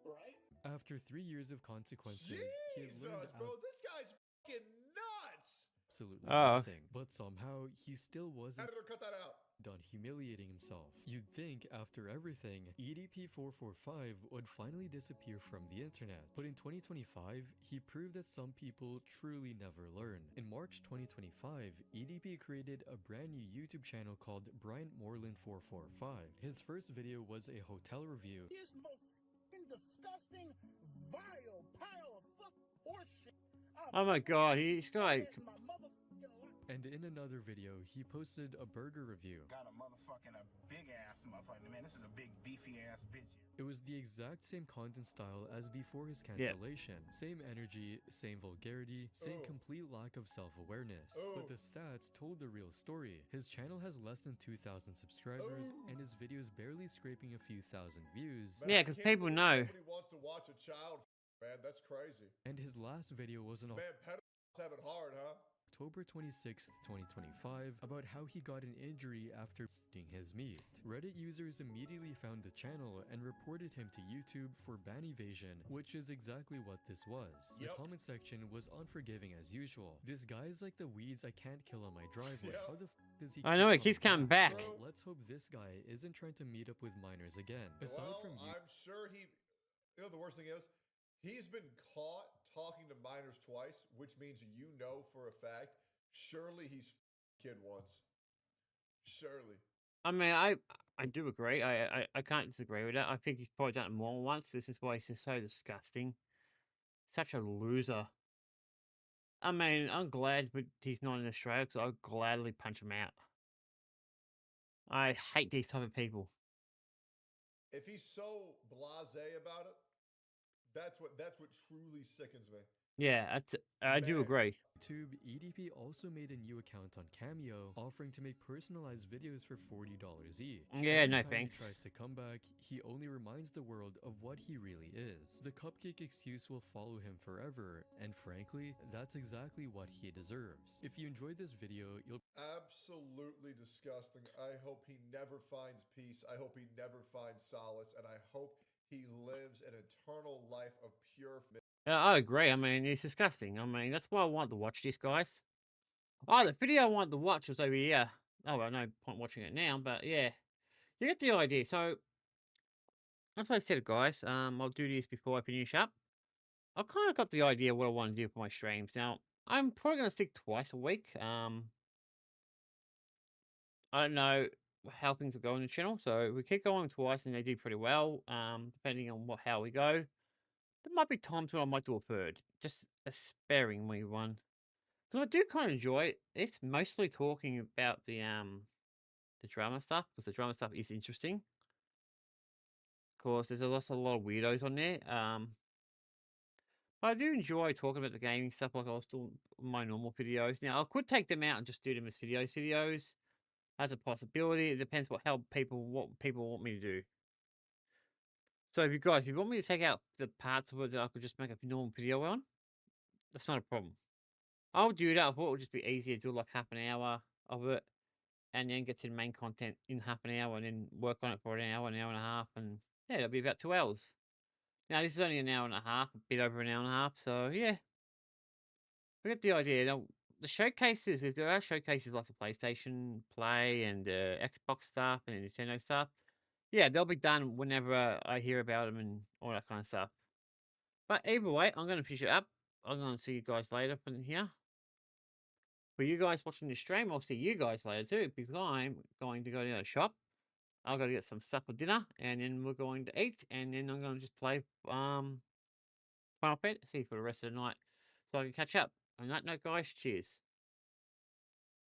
right? After 3 years of consequences, he had Jesus, learned bro, this guy's fucking nuts. absolutely Oh. nothing. But somehow, he still wasn't Editor, cut that out. done humiliating himself. You'd think, after everything, EDP445 would finally disappear from the internet. But in 2025, he proved that some people truly never learn. In March 2025, EDP created a brand new YouTube channel called Bryant Moreland 445. His first video was a hotel review. His most fucking disgusting, vile pile of fucking horseshit. Oh my god, he's like And in another video, he posted a burger review. Got a motherfucking a big ass motherfucker. Man, this is a big beefy ass bitch. It was the exact same content style as before his Yeah. cancellation. Same energy, same vulgarity, same complete lack of self-awareness. But the stats told the real story. His channel has less than 2,000 subscribers, and his videos barely scraping a few thousand views. Yeah, because people know. Somebody wants to watch a child, man. That's crazy. And his last video was on Man, pedophiles have it hard, huh? October 26th, 2025, about how he got an injury after eating his meat. Reddit users immediately found the channel and reported him to YouTube for ban evasion, which is exactly what this was. The comment section was unforgiving as usual. This guy's like the weeds I can't kill on my driveway. How the f does he I know, it keep keeps coming back. Let's hope this guy isn't trying to meet up with minors again. Aside Well, from I'm sure he. You know, the worst thing is, he's been caught talking to minors twice, which means you know for a fact, surely he's kid once. Surely. I mean, I do agree. I can't disagree with that. I think he's probably done it more than once. This is why he's just so disgusting. Such a loser. I mean, I'm glad but he's not in Australia because I'd gladly punch him out. I hate these type of people. If he's so blasé about it, that's what truly sickens me. Yeah, I do agree. YouTube, EDP also made a new account on Cameo, offering to make personalized videos for $40 each. Yeah, no Every time thanks. he tries to come back, he only reminds the world of what he really is. The cupcake excuse will follow him forever, and frankly, that's exactly what he deserves. If you enjoyed this video, you'll Absolutely disgusting. I hope he never finds peace. I hope he never finds solace, and I hope he lives an eternal life of pure. I agree. I mean, it's disgusting. I mean, that's why I want to watch this, guys. Oh, the video I wanted to watch was over here. Oh, well, no point watching it now, but yeah. You get the idea. So, that's what I said, guys. I'll do this before I finish up. I've kind of got the idea what I want to do for my streams. Now, I'm probably going to stick twice a week. I don't know how things will go on the channel. So, we keep going twice and they do pretty well, depending on how we go. There might be times when I might do a third, just a sparingly one. Because I do kind of enjoy it. It's mostly talking about the drama stuff, because the drama stuff is interesting. Of course, there's also a lot of weirdos on there. But I do enjoy talking about the gaming stuff like I was doing my normal videos. Now, I could take them out and just do them as videos. That's a possibility. It depends what people want me to do. So if you want me to take out the parts of it that I could just make a normal video on, that's not a problem. I'll do that. I thought it would just be easier to do like half an hour of it and then get to the main content in half an hour and then work on it for an hour and a half. And yeah, it'll be about 2 hours. Now, this is only an hour and a half, a bit over an hour and a half. So yeah, we get the idea. Now, the showcases, if there are showcases like the PlayStation Play and Xbox stuff and Nintendo stuff, yeah, they'll be done whenever I hear about them and all that kind of stuff. But either way, I'm going to finish it up. I'm going to see you guys later from here. For you guys watching the stream, I'll see you guys later too, because I'm going to go to the shop. I've got to get some stuff for dinner, and then we're going to eat, and then I'm going to just play Final Fantasy for the rest of the night, so I can catch up. On that note, guys, cheers.